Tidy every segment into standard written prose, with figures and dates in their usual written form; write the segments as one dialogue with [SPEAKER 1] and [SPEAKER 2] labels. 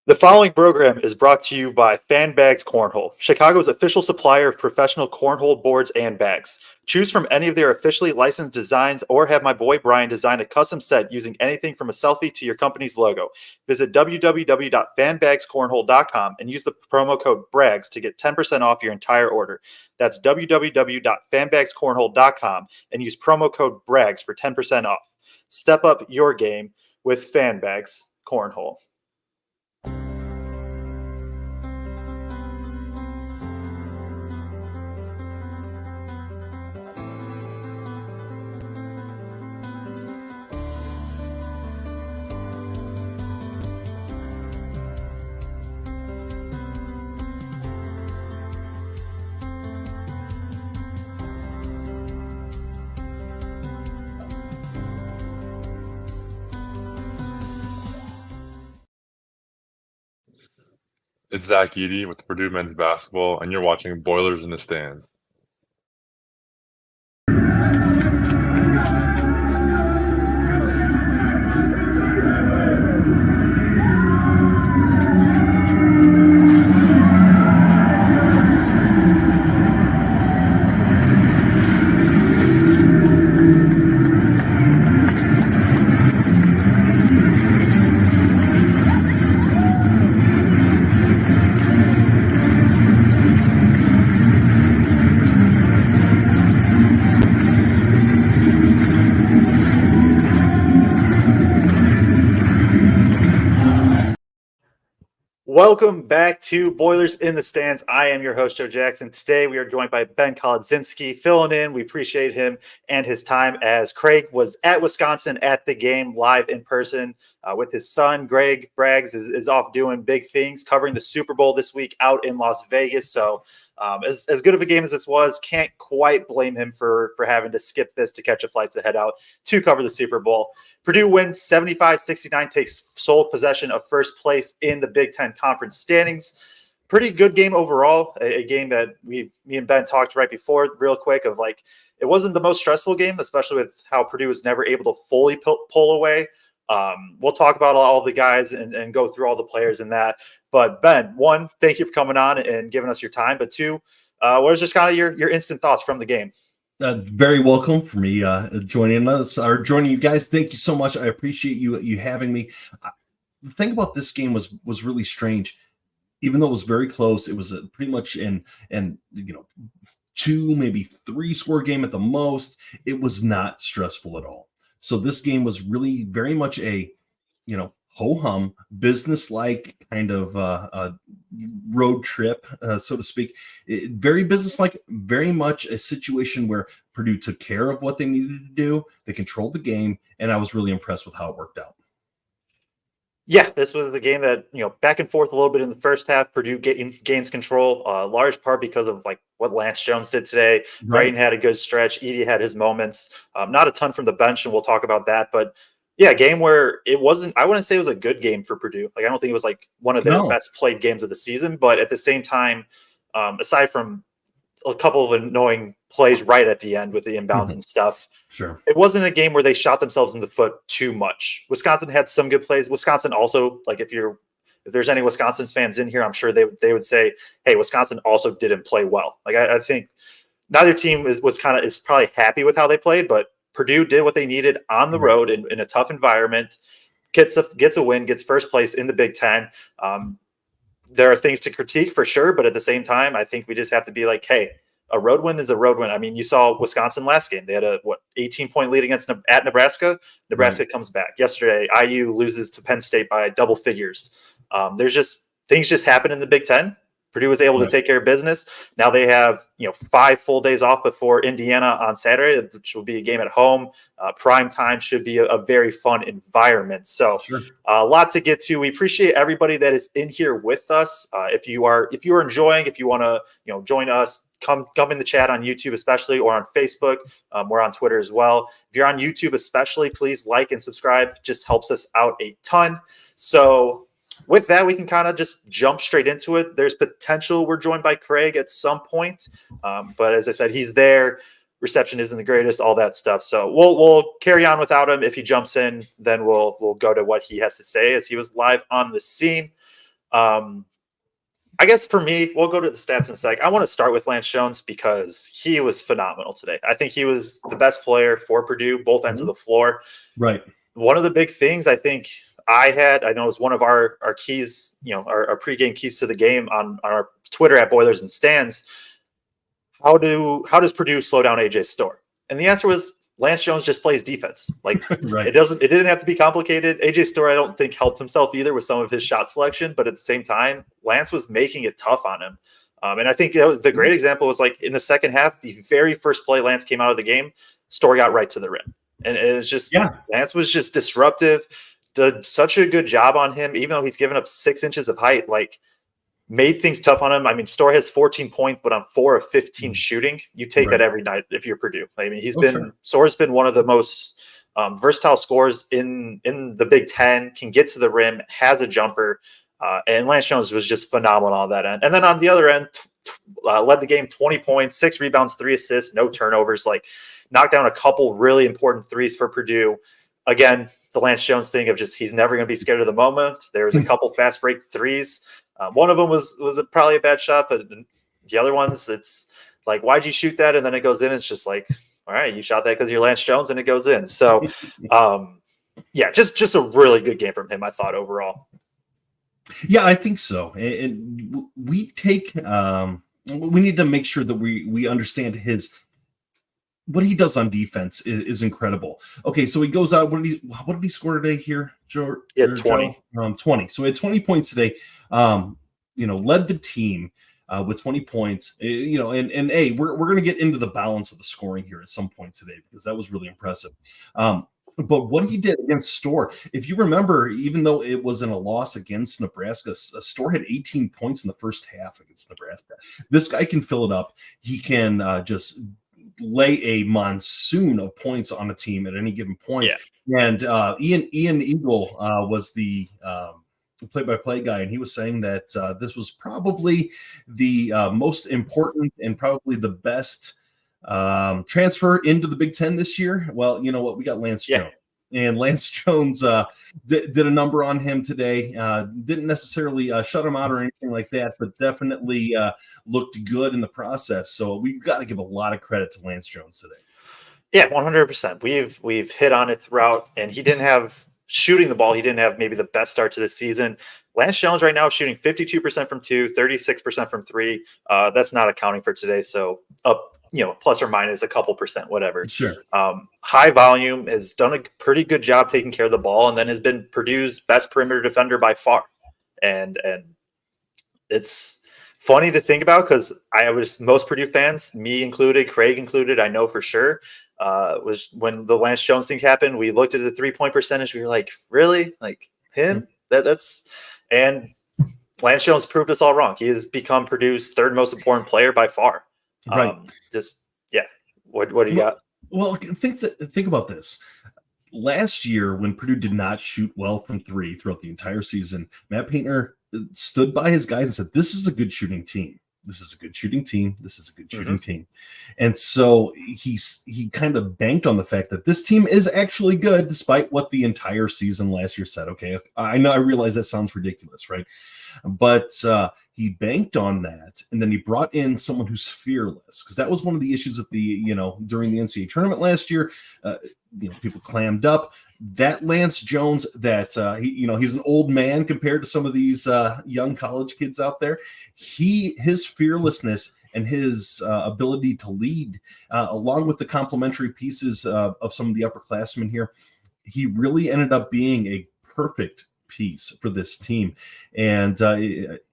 [SPEAKER 1] The following program is brought to you by Fanbags Cornhole, Chicago's official supplier of professional cornhole boards and bags. Choose from any of their officially licensed designs or have my boy Brian design a custom set using anything from a selfie to your company's logo. Visit www.fanbagscornhole.com and use the promo code BRAGS to get 10% off your entire order. That's www.fanbagscornhole.com and use promo code BRAGS for 10% off. Step up your game with Fanbags Cornhole.
[SPEAKER 2] It's Zach Edey with Purdue men's basketball, and you're watching Boilers in the Stands.
[SPEAKER 1] Welcome back to Boilers in the Stands. I am your host, Joe Jackson. Today we are joined by Ben Kolodzinski filling in. We appreciate him and his time as Craig was at Wisconsin at the game live in person with his son. Greg Braggs is off doing big things, covering the Super Bowl this week out in Las Vegas. So as good of a game as this was, can't quite blame him for having to skip this to catch a flight to head out to cover the Super Bowl. Purdue wins 75-69, takes sole possession of first place in the Big Ten Conference standings. Pretty good game overall, a game that me and Ben talked right before real quick of like, it wasn't the most stressful game, especially with how Purdue was never able to fully pull away. We'll talk about all the guys and go through all the players in that. But Ben, one, thank you for coming on and giving us your time. But two, what was just kind of your instant thoughts from the game?
[SPEAKER 3] Very welcome for me joining us or joining you guys. Thank you so much. I appreciate you having me. The thing about this game was really strange. Even though it was very close, it was pretty much in 2, maybe 3 score game at the most. It was not stressful at all. So this game was really very much a ho-hum, business-like kind of road trip, so to speak. Very business-like, very much a situation where Purdue took care of what they needed to do. They controlled the game, and I was really impressed with how it worked out.
[SPEAKER 1] Yeah, this was the game that, back and forth a little bit in the first half. Purdue gains control, large part because of like what Lance Jones did today.
[SPEAKER 3] Right.
[SPEAKER 1] Braden had a good stretch. Edey had his moments. Not a ton from the bench, and we'll talk about that. But yeah, a game where it wasn't, I wouldn't say it was a good game for Purdue. Like, I don't think it was like one of their best played games of the season. But at the same time, aside from a couple of annoying plays right at the end with the inbounds and stuff,
[SPEAKER 3] Sure,
[SPEAKER 1] it wasn't a game where they shot themselves in the foot too much. Wisconsin had some good plays. Wisconsin also, like if there's any Wisconsin fans in here, I'm sure they would say, hey, Wisconsin also didn't play well. Like I think neither team is probably happy with how they played, but Purdue did what they needed on the road in a tough environment, gets a win, gets first place in the Big Ten. There are things to critique for sure, but at the same time, I think we just have to be like, hey, a road win is a road win. I mean, you saw Wisconsin last game. They had a 18-point lead at Nebraska. Nebraska comes back. Yesterday, IU loses to Penn State by double figures. There's just things just happen in the Big Ten. Purdue was able to take care of business. Now they have 5 full days off before Indiana on Saturday, which will be a game at home. Prime time should be a very fun environment. So a lot to get to. We appreciate everybody that is in here with us. If you are enjoying, if you want to join us, come in the chat on YouTube especially, or on Facebook. We're on Twitter as well. If you're on YouTube especially, please like and subscribe. Just helps us out a ton. So with that, we can kind of just jump straight into it. There's potential we're joined by Craig at some point. But as I said, he's there. Reception isn't the greatest, all that stuff. So we'll carry on without him. If he jumps in, then we'll go to what he has to say as he was live on the scene. I guess for me, we'll go to the stats in a sec. I want to start with Lance Jones because he was phenomenal today. I think he was the best player for Purdue, both ends of the floor.
[SPEAKER 3] Right.
[SPEAKER 1] One of the big things I think I know it was one of our keys, our pregame keys to the game on our Twitter at Boilers and Stands. How does Purdue slow down AJ Storr? And the answer was Lance Jones just plays defense. Like
[SPEAKER 3] Right.
[SPEAKER 1] It didn't have to be complicated. AJ Storr, I don't think, helped himself either with some of his shot selection, but at the same time, Lance was making it tough on him. And I think the great example was like in the second half, the very first play Lance came out of the game, Storr got right to the rim. And it was just, Lance was just disruptive, did such a good job on him, even though he's given up 6 inches of height, like made things tough on him. I mean, Storr has 14 points, but on 4 of 15 shooting, you take that every night if you're Purdue. I mean, Storr's been one of the most versatile scorers in the Big Ten, can get to the rim, has a jumper, and Lance Jones was just phenomenal on that end. And then on the other end, led the game 20 points, 6 rebounds, 3 assists, no turnovers, like knocked down a couple really important threes for Purdue. Again, the Lance Jones thing of just he's never going to be scared of the moment. There was a couple fast break threes. One of them was probably a bad shot, but the other ones, it's like, why'd you shoot that? And then it goes in. It's just like, all right, you shot that because you're Lance Jones, and it goes in. So, just a really good game from him, I thought, overall.
[SPEAKER 3] Yeah, I think so. And we take we need to make sure that we understand what he does on defense is incredible. Okay, so he goes out. What did he score today here, Joe?
[SPEAKER 1] Yeah, 20.
[SPEAKER 3] 20. So he had 20 points today. Led the team with 20 points. And hey, we're going to get into the balance of the scoring here at some point today because that was really impressive. But what he did against Storr, if you remember, even though it was in a loss against Nebraska, Storr had 18 points in the first half against Nebraska. This guy can fill it up. He can just lay a monsoon of points on a team at any given point. Yeah. And Ian Eagle was the play-by-play guy, and he was saying that this was probably the most important and probably the best transfer into the Big Ten this year. Well, you know what? We got Lance Jones. And Lance Jones did a number on him today. Didn't necessarily shut him out or anything like that, but definitely looked good in the process. So we've got to give a lot of credit to Lance Jones today.
[SPEAKER 1] Yeah, 100%. We've hit on it throughout, and he didn't have shooting the ball. He didn't have maybe the best start to the season. Lance Jones right now is shooting 52% from 2, 36% from 3. That's not accounting for today. So up, plus or minus a couple percent, whatever.
[SPEAKER 3] Sure.
[SPEAKER 1] High volume, has done a pretty good job taking care of the ball, and then has been Purdue's best perimeter defender by far. And it's funny to think about because most Purdue fans, me included, Craig included, I know for sure, was when the Lance Jones thing happened, we looked at the 3-point percentage. We were like, really? Like him? And Lance Jones proved us all wrong. He has become Purdue's 3rd most important player by far.
[SPEAKER 3] Right.
[SPEAKER 1] What do you got?
[SPEAKER 3] Well, think about this. Last year, when Purdue did not shoot well from 3 throughout the entire season, Matt Painter stood by his guys and said, "This is a good shooting team. This is a good shooting team. This is a good shooting team." And so he kind of banked on the fact that this team is actually good, despite what the entire season last year said. Okay, I realize that sounds ridiculous, right? But he banked on that, and then he brought in someone who's fearless, because that was one of the issues at the during the NCAA tournament last year. People clammed up. That Lance Jones, that he's an old man compared to some of these young college kids out there. His fearlessness and his ability to lead, along with the complementary pieces of some of the upperclassmen here, he really ended up being a perfect piece for this team. And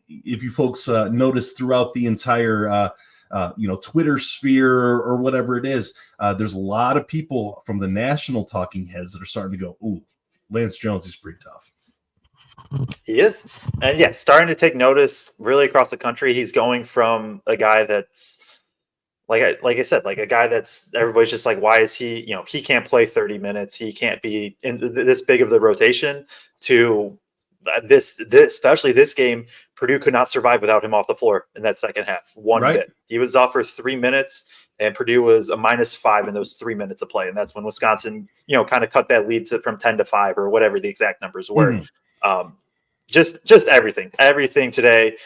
[SPEAKER 3] if you folks notice throughout the entire Twitter sphere or whatever it is, there's a lot of people from the national talking heads that are starting to go, "Ooh, Lance Jones is pretty tough."
[SPEAKER 1] He is. And starting to take notice really across the country. He's going from a guy that's like I said, like a guy that's everybody's just like, why is he, he can't play 30 minutes. He can't be in this big of the rotation, to this, especially this game, Purdue could not survive without him off the floor in that second half. One bit. He was off for 3 minutes, and Purdue was a -5 in those 3 minutes of play. And that's when Wisconsin, kind of cut that lead from 10 to 5 or whatever the exact numbers were. just everything today.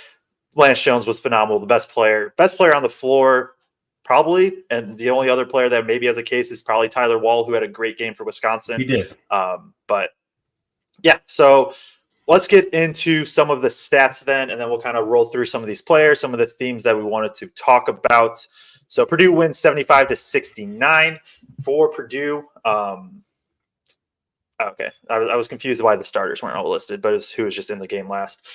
[SPEAKER 1] Lance Jones was phenomenal, the best player on the floor, probably. And the only other player that maybe has a case is probably Tyler Wahl, who had a great game for Wisconsin.
[SPEAKER 3] He did.
[SPEAKER 1] But yeah, so let's get into some of the stats then, and then we'll kind of roll through some of these players, some of the themes that we wanted to talk about. So Purdue wins 75-69 for Purdue. Okay, I was confused why the starters weren't all listed, but it's who was just in the game last.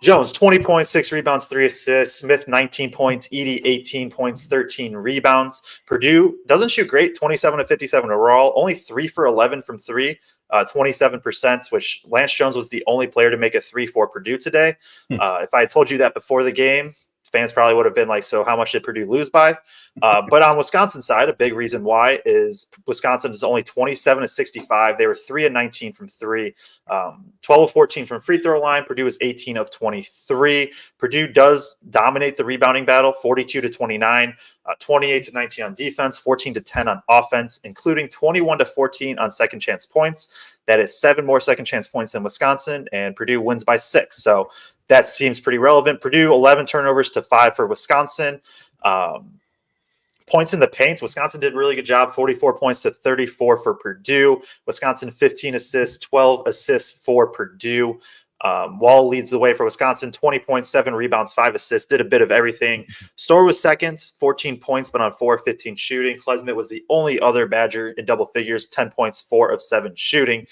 [SPEAKER 1] Jones, 20 points, 6 rebounds, 3 assists. Smith, 19 points. Edey, 18 points, 13 rebounds. Purdue doesn't shoot great, 27 of 57 overall. Only 3 for 11 from 3, 27%, which Lance Jones was the only player to make a 3 for Purdue today. If I had told you that before the game, fans probably would have been like, so how much did Purdue lose by? But on Wisconsin's side, a big reason why is Wisconsin is only 27 of 65. They were 3 of 19 from 3, 12 of 14 from free throw line. Purdue is 18 of 23. Purdue does dominate the rebounding battle, 42-29, 28-19 on defense, 14-10 on offense, including 21-14 on second chance points. That is 7 more second chance points than Wisconsin, and Purdue wins by 6. So that seems pretty relevant. Purdue, 11 turnovers to 5 for Wisconsin. Points in the paint, Wisconsin did a really good job, 44 points to 34 for Purdue. Wisconsin, 15 assists, 12 assists for Purdue. Wahl leads the way for Wisconsin, 20 points, 7 rebounds, 5 assists, did a bit of everything. Storr was second, 14 points, but on 4 of 15 shooting. Klesmit was the only other Badger in double figures, 10 points, 4 of 7 shooting.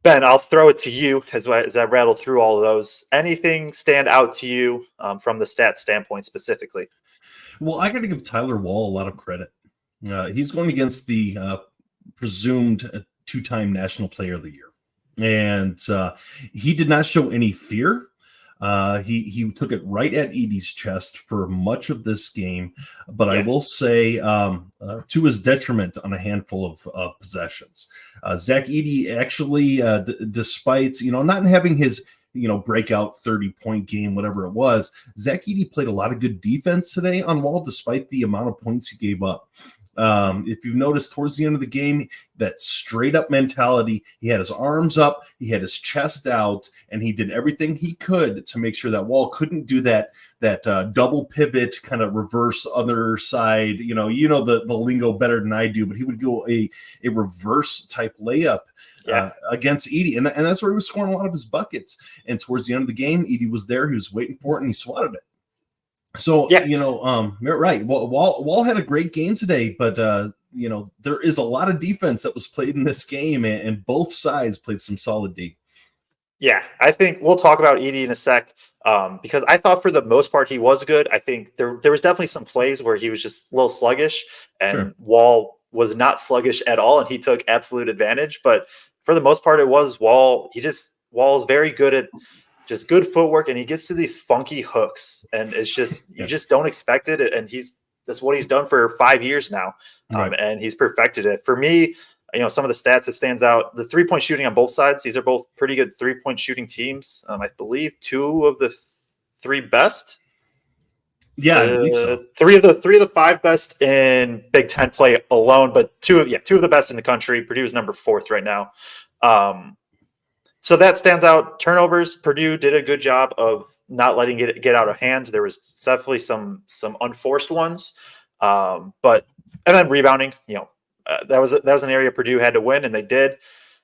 [SPEAKER 1] Ben, I'll throw it to you as I rattle through all of those. Anything stand out to you from the stats standpoint specifically?
[SPEAKER 3] Well, I got to give Tyler Wahl a lot of credit. He's going against the presumed 2-time National Player of the Year. And he did not show any fear. He took it right at Edey's chest for much of this game. But I will say, to his detriment on a handful of possessions. Zach Edey actually, despite, not having his breakout 30-point game, whatever it was, Zach Edey played a lot of good defense today on Wahl, despite the amount of points he gave up. If you've noticed towards the end of the game, that straight up mentality, he had his arms up, he had his chest out, and he did everything he could to make sure that Wahl couldn't do that double pivot kind of reverse other side. The lingo better than I do, but he would go a reverse type layup against Edey. And that's where he was scoring a lot of his buckets. And towards the end of the game, Edey was there. He was waiting for it, and he swatted it. So, you're right. Wahl had a great game today, but, there is a lot of defense that was played in this game, and both sides played some solid D.
[SPEAKER 1] Yeah, I think we'll talk about Edey in a sec because I thought for the most part he was good. I think there was definitely some plays where he was just a little sluggish, and Wahl was not sluggish at all, and he took absolute advantage. But for the most part, it was Wahl. Wahl's very good at just good footwork, and he gets to these funky hooks, and it's just you just don't expect it. And that's what he's done for 5 years now, and he's perfected it. For me, some of the stats that stands out: the 3-point shooting on both sides. These are both pretty good 3-point shooting teams. I believe 2 of the 3 best.
[SPEAKER 3] Yeah, I believe so.
[SPEAKER 1] 3 of the 5 best in Big Ten play alone, but 2 of the best in the country. Purdue's number 4th right now. So that stands out. Turnovers, Purdue did a good job of not letting it get out of hand. There was definitely some unforced ones, and then rebounding. That was an area Purdue had to win, and they did.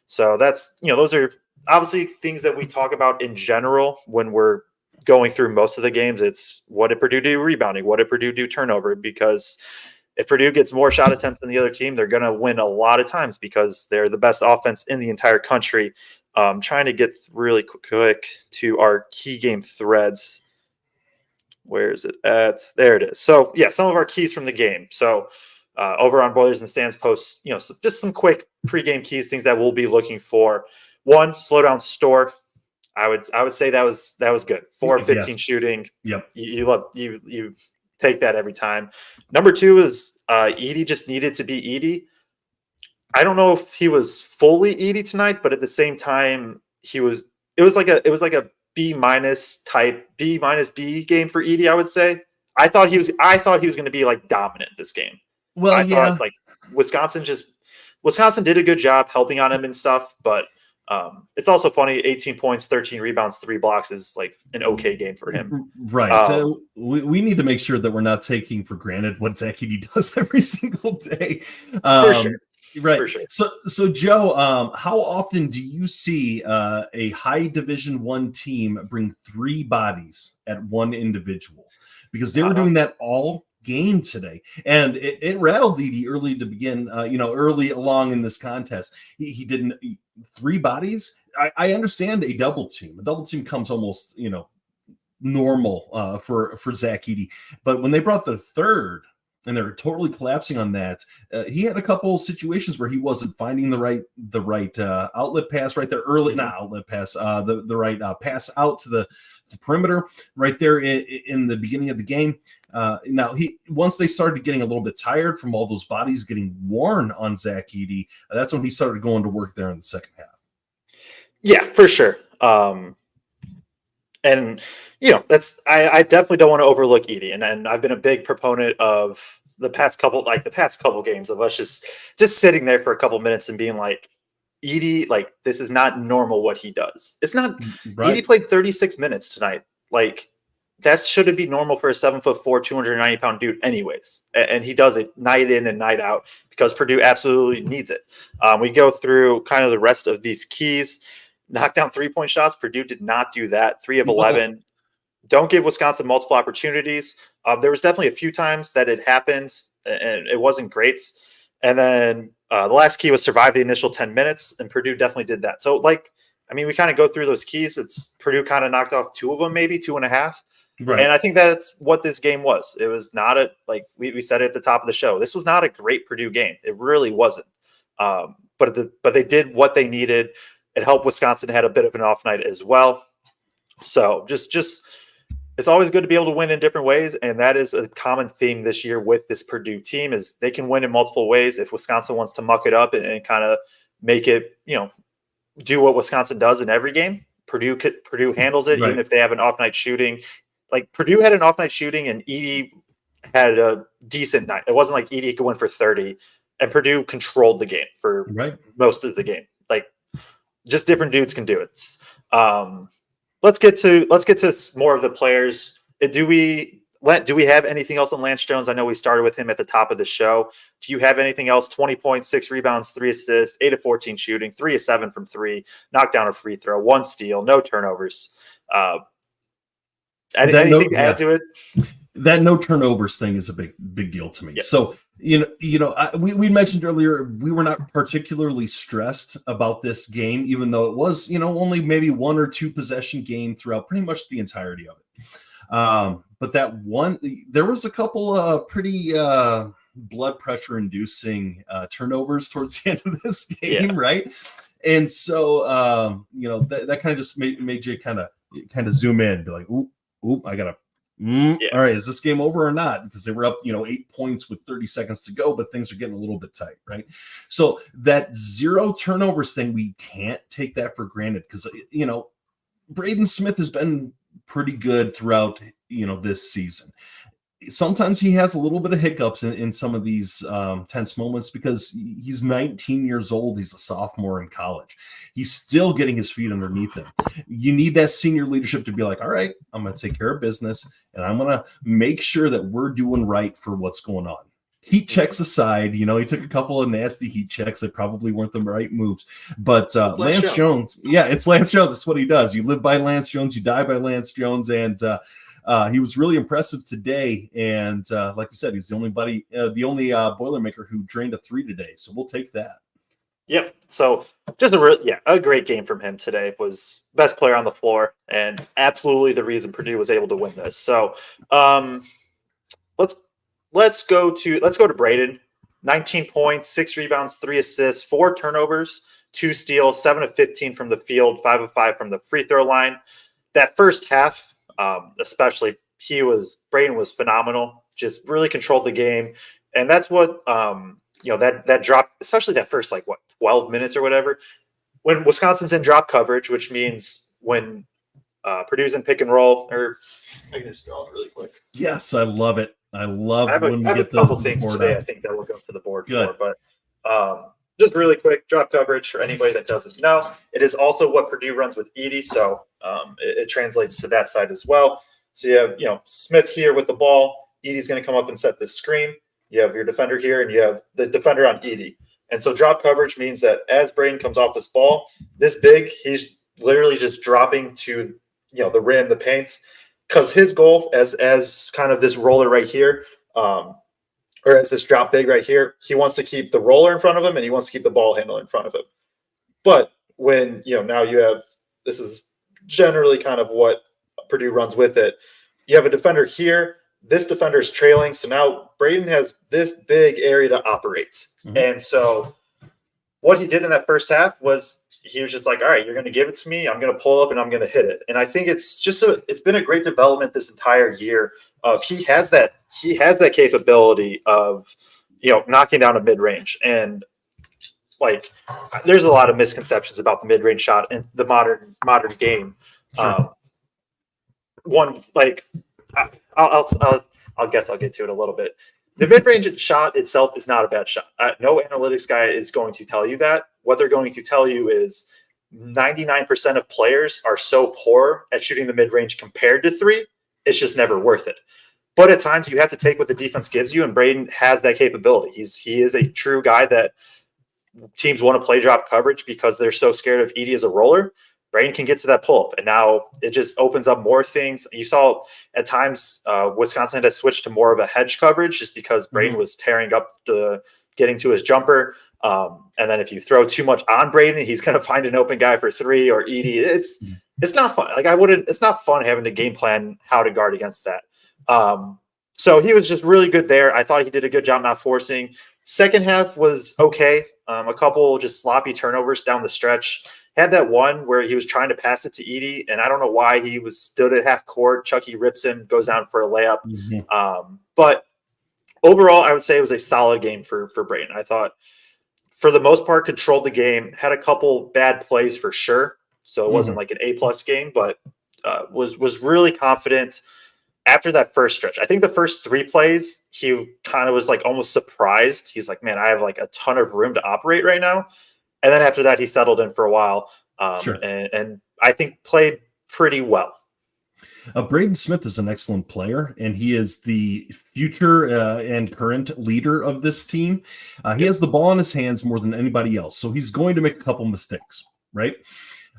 [SPEAKER 1] So that's those are obviously things that we talk about in general when we're going through most of the games. It's what did Purdue do rebounding? What did Purdue do turnover? Because if Purdue gets more shot attempts than the other team, they're going to win a lot of times because they're the best offense in the entire country. Trying to get really quick to our key game threads. Where is it at? There it is. So, some of our keys from the game. So, over on Boilers and Stands posts, just some quick pregame keys, things that we'll be looking for. 1, slow down Storr. I would say that was good. 4 of 15 shooting.
[SPEAKER 3] Yep.
[SPEAKER 1] You take that every time. Number 2 is Edey just needed to be Edey. I don't know if he was fully Edey tonight, but at the same time, it was like a B- type B- B game for Edey, I would say. I thought he was going to be like dominant this game.
[SPEAKER 3] Well,
[SPEAKER 1] I thought like Wisconsin did a good job helping on him and stuff, but It's also funny, 18 points, 13 rebounds, 3 blocks is like an okay game for him.
[SPEAKER 3] Right. We need to make sure that we're not taking for granted what Zach Edey does every single day.
[SPEAKER 1] For sure.
[SPEAKER 3] Right.
[SPEAKER 1] For sure.
[SPEAKER 3] So Joe, how often do you see a high Division I team bring 3 bodies at one individual? Because they were doing that all game today, and it rattled Edey early to begin. Early along in this contest, he didn't 3 bodies. I understand a double team. A double team comes almost normal for Zach Edey, but when they brought the third and they're totally collapsing on that, he had a couple situations where he wasn't finding the right outlet pass right there early, not outlet pass, the right pass out to the perimeter right there in the beginning of the game. Now once they started getting a little bit tired from all those bodies getting worn on Zach Edey, that's when he started going to work there in the second half.
[SPEAKER 1] Yeah, for sure. And I definitely don't want to overlook Edey, and I've been a big proponent of the past couple games of us just sitting there for a couple minutes and being like, Edey, like, this is not normal what he does. It's not. Right. Edey played 36 minutes tonight. Like, that shouldn't be normal for a 7'4", 290-pound dude anyways. And he does it night in and night out because Purdue absolutely needs it. We go through kind of the rest of these keys. Knock down 3-point shots. Purdue did not do that. 3 of 11. Don't give Wisconsin multiple opportunities. There was definitely a few times that it happened, and it wasn't great. And then the last key was survive the initial 10 minutes, and Purdue definitely did that. So, we kind of go through those keys. It's Purdue kind of knocked off 2 of them, maybe 2.5. Right. And I think that's what this game was. It was not we said it at the top of the show. This was not a great Purdue game. It really wasn't. But they did what they needed. It helped Wisconsin had a bit of an off night as well. So just it's always good to be able to win in different ways, and that is a common theme this year with this Purdue team is they can win in multiple ways. If Wisconsin wants to muck it up and kind of make it, do what Wisconsin does in every game, Purdue handles it. Right. Even if they have an off night shooting. Like Purdue had an off night shooting and Edey had a decent night. It wasn't like Edey could win for 30, and Purdue controlled the game for most of the game. Like, just different dudes can do it. Let's get to more of the players. Do we have anything else on Lance Jones? I know we started with him at the top of the show. Do you have anything else? 20 points, 6 rebounds, 3 assists, 8 of 14 shooting, 3 of 7 from 3, knocked down a free throw, 1 steal, no turnovers. Anything to add to it?
[SPEAKER 3] That no turnovers thing is a big deal to me. Yes. So we mentioned earlier we were not particularly stressed about this game, even though it was only maybe 1 or 2 possession game throughout pretty much the entirety of it. But there was a couple pretty blood pressure inducing turnovers towards the end of this game, right? And so that kind of just made you kind of zoom in, be like, oop, I gotta. All right, is this game over or not? Because they were up, 8 points with 30 seconds to go, but things are getting a little bit tight, right? So that 0 turnovers thing, we can't take that for granted because, Braden Smith has been pretty good throughout, this season. Sometimes he has a little bit of hiccups in some of these tense moments because he's 19 years old. He's a sophomore in college. He's still getting his feet underneath him. You need that senior leadership to be like, all right, I'm going to take care of business, and I'm going to make sure that we're doing right for what's going on. Heat checks aside, he took a couple of nasty heat checks that probably weren't the right moves. But Lance Jones, it's Lance Jones. That's what he does. You live by Lance Jones, you die by Lance Jones, and he was really impressive today, and like you said, he was the only Boilermaker who drained a 3 today. So we'll take that.
[SPEAKER 1] Yep. So just a great game from him today. Was best player on the floor, and absolutely the reason Purdue was able to win this. So let's go to Braden. 19 points, 6 rebounds, 3 assists, 4 turnovers, 2 steals, 7 of 15 from the field, 5 of 5 from the free throw line. That first half. Especially Braden was phenomenal, just really controlled the game. And that's what, that drop, especially that first, 12 minutes or whatever, when Wisconsin's in drop coverage, which means when Purdue's in pick and roll, or I can just draw it really quick.
[SPEAKER 3] Yes. I love it. I have
[SPEAKER 1] a couple things today. I think that we'll go to the board. Good. For, but just really quick, drop coverage for anybody that doesn't know. It is also what Purdue runs with Edey, so it translates to that side as well. So you have, Smith here with the ball. Edey's going to come up and set this screen. You have your defender here, and you have the defender on Edey. And so drop coverage means that as Braden comes off this ball, this big, he's literally just dropping to, the rim, the paints, because his goal as kind of this roller right here, or as this drop big right here, he wants to keep the roller in front of him and he wants to keep the ball handle in front of him. But when, now you have, this is generally kind of what Purdue runs with it. You have a defender here. This defender is trailing. So now Braden has this big area to operate. Mm-hmm. And so what he did in that first half was he was just like, all right, you're going to give it to me. I'm going to pull up and I'm going to hit it. And I think it's been a great development this entire year. He has that capability of, knocking down a mid-range. And like, there's a lot of misconceptions about the mid-range shot in the modern game. Sure. I'll guess I'll get to it a little bit. The mid-range shot itself is not a bad shot. No analytics guy is going to tell you that. What they're going to tell you is 99% of players are so poor at shooting the mid-range compared to three, it's just never worth it. But at times you have to take what the defense gives you, and Braden has that capability. He is a true guy that teams want to play drop coverage because they're so scared of Edey as a roller. Braden can get to that pull-up, and now it just opens up more things. You saw at times Wisconsin had to switch to more of a hedge coverage just because Braden was tearing up getting to his jumper. And then if you throw too much on Braden, he's going to find an open guy for three or Edey. It's not fun. It's not fun having to game plan how to guard against that. So he was just really good there. I thought he did a good job not forcing. Second half was okay. A couple just sloppy turnovers down the stretch. Had that one where he was trying to pass it to Edey, and I don't know why he was stood at half court. Chucky rips him, goes down for a layup. Mm-hmm. But overall, I would say it was a solid game for Braden. I thought, for the most part, controlled the game. Had a couple bad plays for sure, so it wasn't like an A+ game, but was really confident after that first stretch. I think the first 3 plays, he kind of was like almost surprised. He's like, man, I have like a ton of room to operate right now. And then after that, he settled in for a while, and I think played pretty well.
[SPEAKER 3] Braden Smith is an excellent player, and he is the future and current leader of this team. He has the ball in his hands more than anybody else, so he's going to make a couple mistakes, right?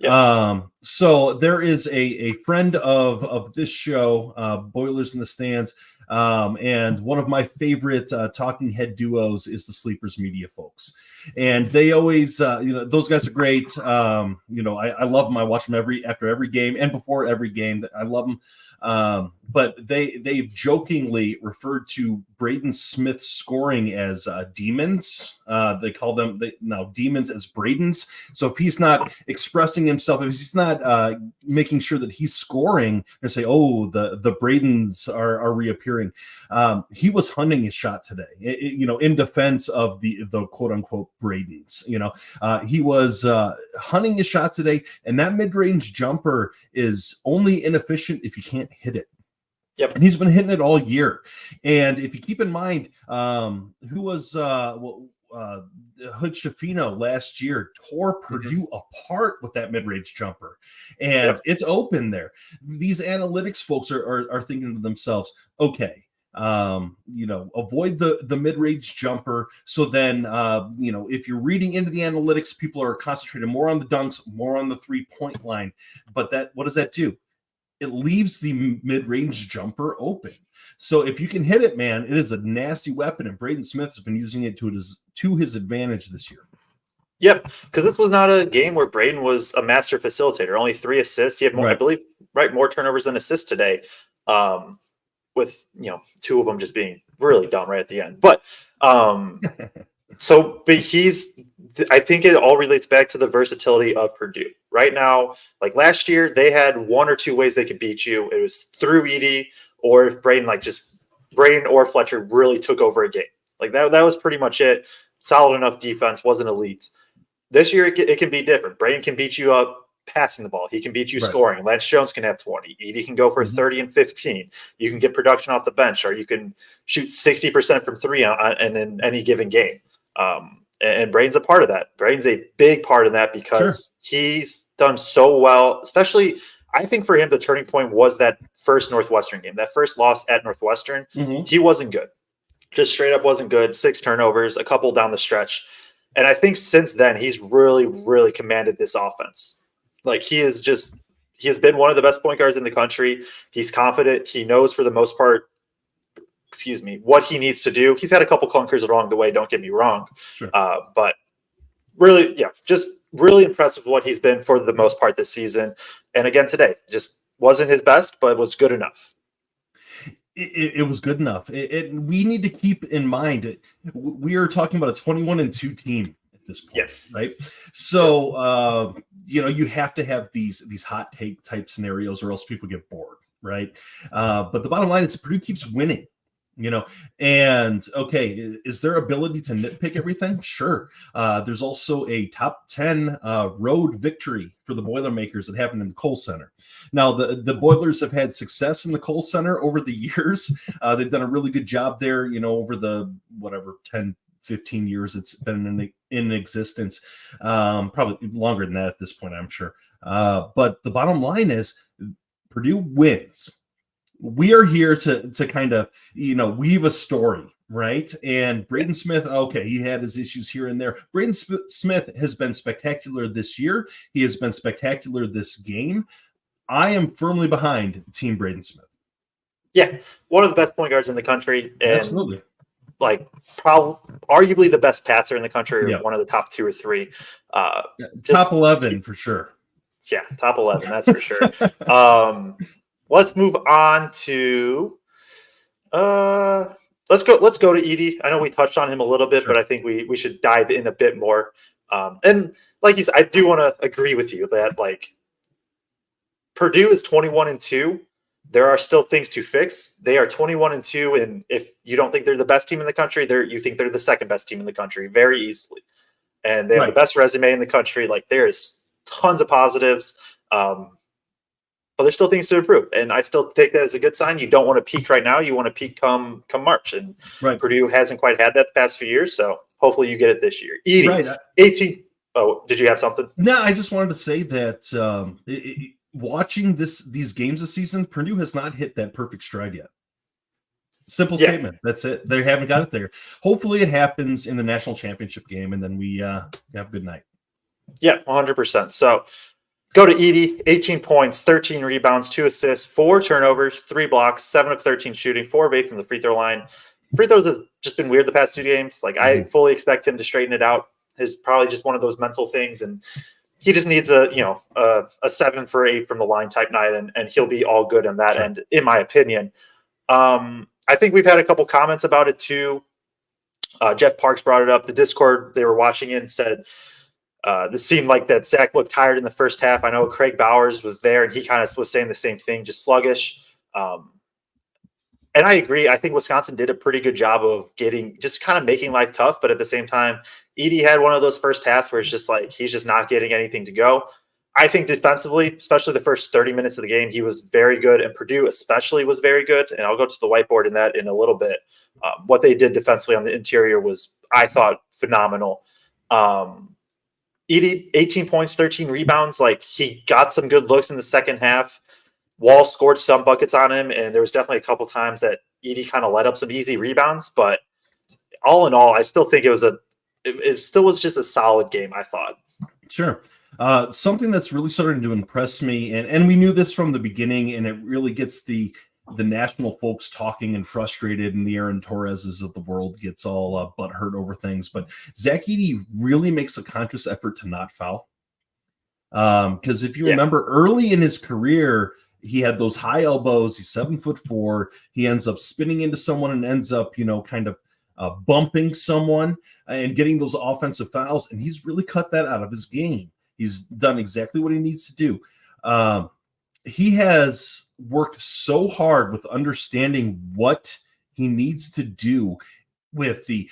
[SPEAKER 3] Yep. So there is a friend of this show, Boilers in the Stands, and one of my favorite talking head duos is the Sleepers Media folks. And they always, those guys are great. I love them. I watch them after every game and before every game. I love them. But they've jokingly referred to Braden Smith's scoring as demons. They call them now demons as Bradens. So if he's not expressing himself, if he's not making sure that he's scoring, they say, "Oh, the Bradens are reappearing." He was hunting his shot today. In defense of the quote unquote Bradens. He was hunting his shot today, and that mid-range jumper is only inefficient if you can't hit it.
[SPEAKER 1] Yep.
[SPEAKER 3] And he's been hitting it all year. And if you keep in mind, who was Hood Schifino last year tore Purdue apart with that mid-range jumper. And it's open there. These analytics folks are thinking to themselves, okay, avoid the mid-range jumper. So then, if you're reading into the analytics, people are concentrating more on the dunks, more on the 3-point line. But what does that do? It leaves the mid-range jumper open. So if you can hit it, man, it is a nasty weapon, and Braden Smith has been using it to his advantage this year.
[SPEAKER 1] Yep, because this was not a game where Braden was a master facilitator. Only 3 assists. He had more, I believe, more turnovers than assists today. With 2 of them just being really dumb right at the end. But I think it all relates back to the versatility of Purdue. Right now, like last year, they had 1 or 2 ways they could beat you. It was through Edey, or if Braden or Fletcher really took over a game. Like that was pretty much it. Solid enough defense, wasn't elite. This year, it can be different. Braden can beat you up passing the ball. He can beat you scoring. Lance Jones can have 20. Edey can go for 30 and 15. You can get production off the bench, or you can shoot 60% from 3 in any given game. And Braden's a part of that. Braden's a big part of that because he's done so well, especially I think for him, the turning point was that first Northwestern game, that first loss at Northwestern. He wasn't good. Just straight up wasn't good. 6 turnovers, a couple down the stretch. And I think since then, he's really, really commanded this offense. Like he has been one of the best point guards in the country. He's confident. He knows for the most part, what he needs to do. He's had a couple clunkers along the way. Don't get me wrong.
[SPEAKER 3] Sure.
[SPEAKER 1] But really, just really impressive with what he's been for the most part this season. And again, today just wasn't his best, but was good enough.
[SPEAKER 3] It was good enough. We need to keep in mind, we are talking about a 21-2 team at this point.
[SPEAKER 1] Yes.
[SPEAKER 3] Right. So, you have to have these hot take type scenarios or else people get bored. Right. But the bottom line is Purdue keeps winning. And okay, is there ability to nitpick everything? Sure. There's also a top 10 road victory for the Boilermakers that happened in the Kohl Center. Now, the Boilers have had success in the Kohl Center over the years. They've done a really good job there, over the 10, 15 years it's been in existence. Probably longer than that at this point, I'm sure. But the bottom line is Purdue wins. We are here to kind of, weave a story, right? And Braden Smith, okay, he had his issues here and there. Braden Smith has been spectacular this year. He has been spectacular this game. I am firmly behind Team Braden Smith.
[SPEAKER 1] Yeah, one of the best point guards in the country. And
[SPEAKER 3] absolutely.
[SPEAKER 1] Arguably the best passer in the country, or one of the top 2 or 3.
[SPEAKER 3] Top 11 for sure.
[SPEAKER 1] Yeah, top 11, that's for sure. Let's move on to let's go to Edey. I know we touched on him a little bit, but I think we should dive in a bit more. And like you said, I do want to agree with you that Purdue is 21-2. There are still things to fix. They are 21-2, and if you don't think they're the best team in the country, you think they're the second best team in the country very easily. And they have the best resume in the country. There is tons of positives. But there's still things to improve, and I still take that as a good sign. You don't want to peak right now; you want to peak come March, and Purdue hasn't quite had that the past few years. So hopefully, you get it this year. Edey, 18. Oh, did you have something?
[SPEAKER 3] No, I just wanted to say that watching these games this season, Purdue has not hit that perfect stride yet. Simple statement. That's it. They haven't got it there. Hopefully, it happens in the national championship game, and then we have a good night. Yeah,
[SPEAKER 1] 100%. So. Go to Edey, 18 points, 13 rebounds, 2 assists, 4 turnovers, 3 blocks, 7 of 13 shooting, 4 of 8 from the free throw line. Free throws have just been weird the past 2 games. I fully expect him to straighten it out. It's probably just one of those mental things, and he just needs a 7 for 8 from the line type night, and he'll be all good on that end, in my opinion. I think we've had a couple comments about it too. Jeff Parks brought it up. The Discord they were watching it and said, this seemed like that Zach looked tired in the first half. I know Craig Bowers was there, and he kind of was saying the same thing, just sluggish. And I agree. I think Wisconsin did a pretty good job of just kind of making life tough. But at the same time, Edey had one of those first halves where it's just he's just not getting anything to go. I think defensively, especially the first 30 minutes of the game, he was very good. And Purdue especially was very good. And I'll go to the whiteboard in that in a little bit. What they did defensively on the interior was, I thought, phenomenal. Edey, 18 points, 13 rebounds. He got some good looks in the second half. Wahl scored some buckets on him, and there was definitely a couple times that Edey kind of let up some easy rebounds. But all in all, I still think it still was just a solid game, I thought.
[SPEAKER 3] Sure. Something that's really starting to impress me, and we knew this from the beginning, and it really gets the national folks talking and frustrated, and the Aaron Torreses of the world gets all butthurt over things. But Zach Edey really makes a conscious effort to not foul. Because if you remember early in his career, he had those high elbows. He's 7'4". He ends up spinning into someone and ends up, kind of bumping someone and getting those offensive fouls. And he's really cut that out of his game. He's done exactly what he needs to do. He has worked so hard with understanding what he needs to do with the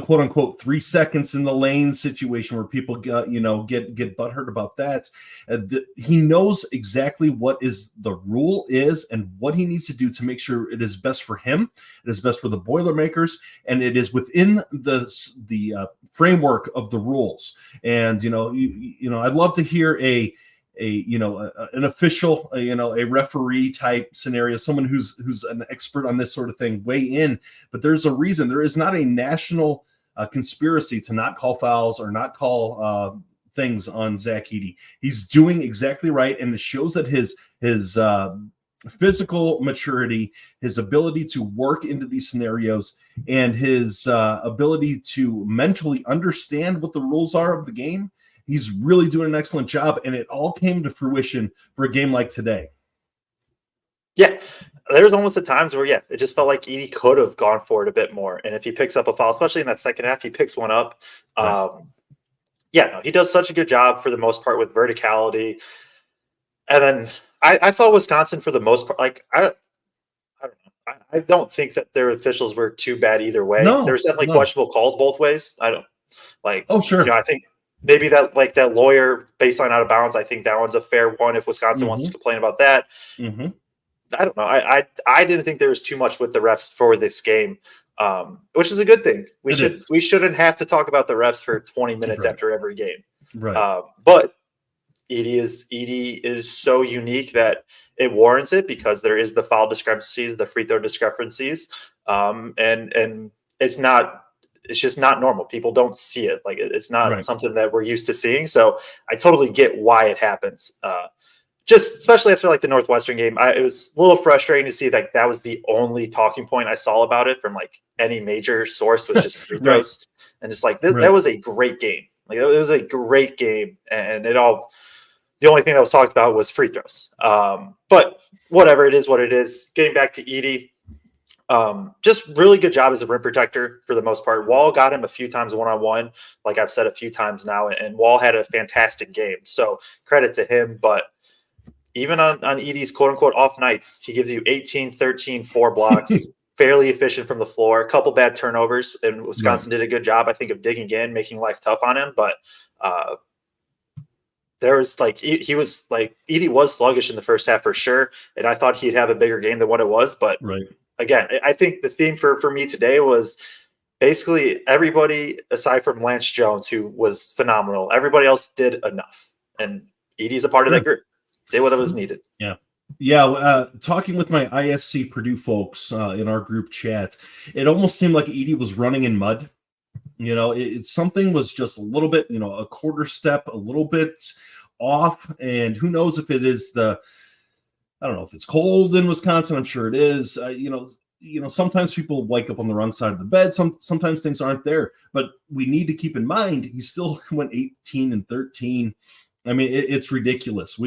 [SPEAKER 3] quote unquote 3 seconds in the lane situation where people get butthurt about that. He knows exactly what is the rule is and what he needs to do to make sure it is best for him, it is best for the Boilermakers, and it is within the framework of the rules. And I'd love to hear an official, a referee type scenario, someone who's an expert on this sort of thing, weigh in. But there's a reason. There is not a national conspiracy to not call fouls or not call things on Zach Edey. He's doing exactly right, and it shows that his physical maturity, his ability to work into these scenarios, and his ability to mentally understand what the rules are of the game. He's really doing an excellent job, and it all came to fruition for a game like today.
[SPEAKER 1] Yeah, there's almost at times where, it just felt like Edey could have gone for it a bit more. And if he picks up a foul, especially in that second half, he picks one up.
[SPEAKER 3] Right.
[SPEAKER 1] He does such a good job for the most part with verticality. And then I thought Wisconsin, for the most part, like, I don't know. I don't think that their officials were too bad either way.
[SPEAKER 3] No,
[SPEAKER 1] There's definitely questionable calls both ways. I don't like.
[SPEAKER 3] Oh, sure.
[SPEAKER 1] I think maybe that Loyer baseline out of bounds, I think that one's a fair one if Wisconsin wants to complain about that.
[SPEAKER 3] Mm-hmm.
[SPEAKER 1] I don't know. I didn't think there was too much with the refs for this game, which is a good thing. We shouldn't have to talk about the refs for 20 minutes after every game.
[SPEAKER 3] Right.
[SPEAKER 1] But Edey is so unique that it warrants it, because there is the foul discrepancies, the free throw discrepancies, and it's just not normal. People don't see it. Like, it's not something that we're used to seeing. So I totally get why it happens. Just especially after like the Northwestern game, it was a little frustrating to see that was the only talking point I saw about it from like any major source, was just free throws. And just like that was a great game. Like, it was a great game, and the only thing that was talked about was free throws. But whatever, it is what it is. Getting back to Edey. Just really good job as a rim protector for the most part. Wahl got him a few times one-on-one, like I've said a few times now, and Wahl had a fantastic game. So credit to him. But even on Edey's quote-unquote off nights, he gives you 18, 13, 4 blocks, fairly efficient from the floor, a couple bad turnovers, and Wisconsin did a good job, I think, of digging in, making life tough on him. But there was like, Edey was sluggish in the first half for sure, and I thought he'd have a bigger game than what it was. But again, I think the theme for me today was basically everybody aside from Lance Jones, who was phenomenal. Everybody else did enough, and Edey's a part of that group. Did what was needed.
[SPEAKER 3] Yeah. Talking with my ISC Purdue folks in our group chat, it almost seemed like Edey was running in mud. Something was just a little bit, a quarter step, a little bit off, and who knows if it is I don't know if it's cold in Wisconsin. I'm sure it is. Sometimes people wake up on the wrong side of the bed. Sometimes things aren't there, but we need to keep in mind he still went 18 and 13. I mean, it's ridiculous. Zach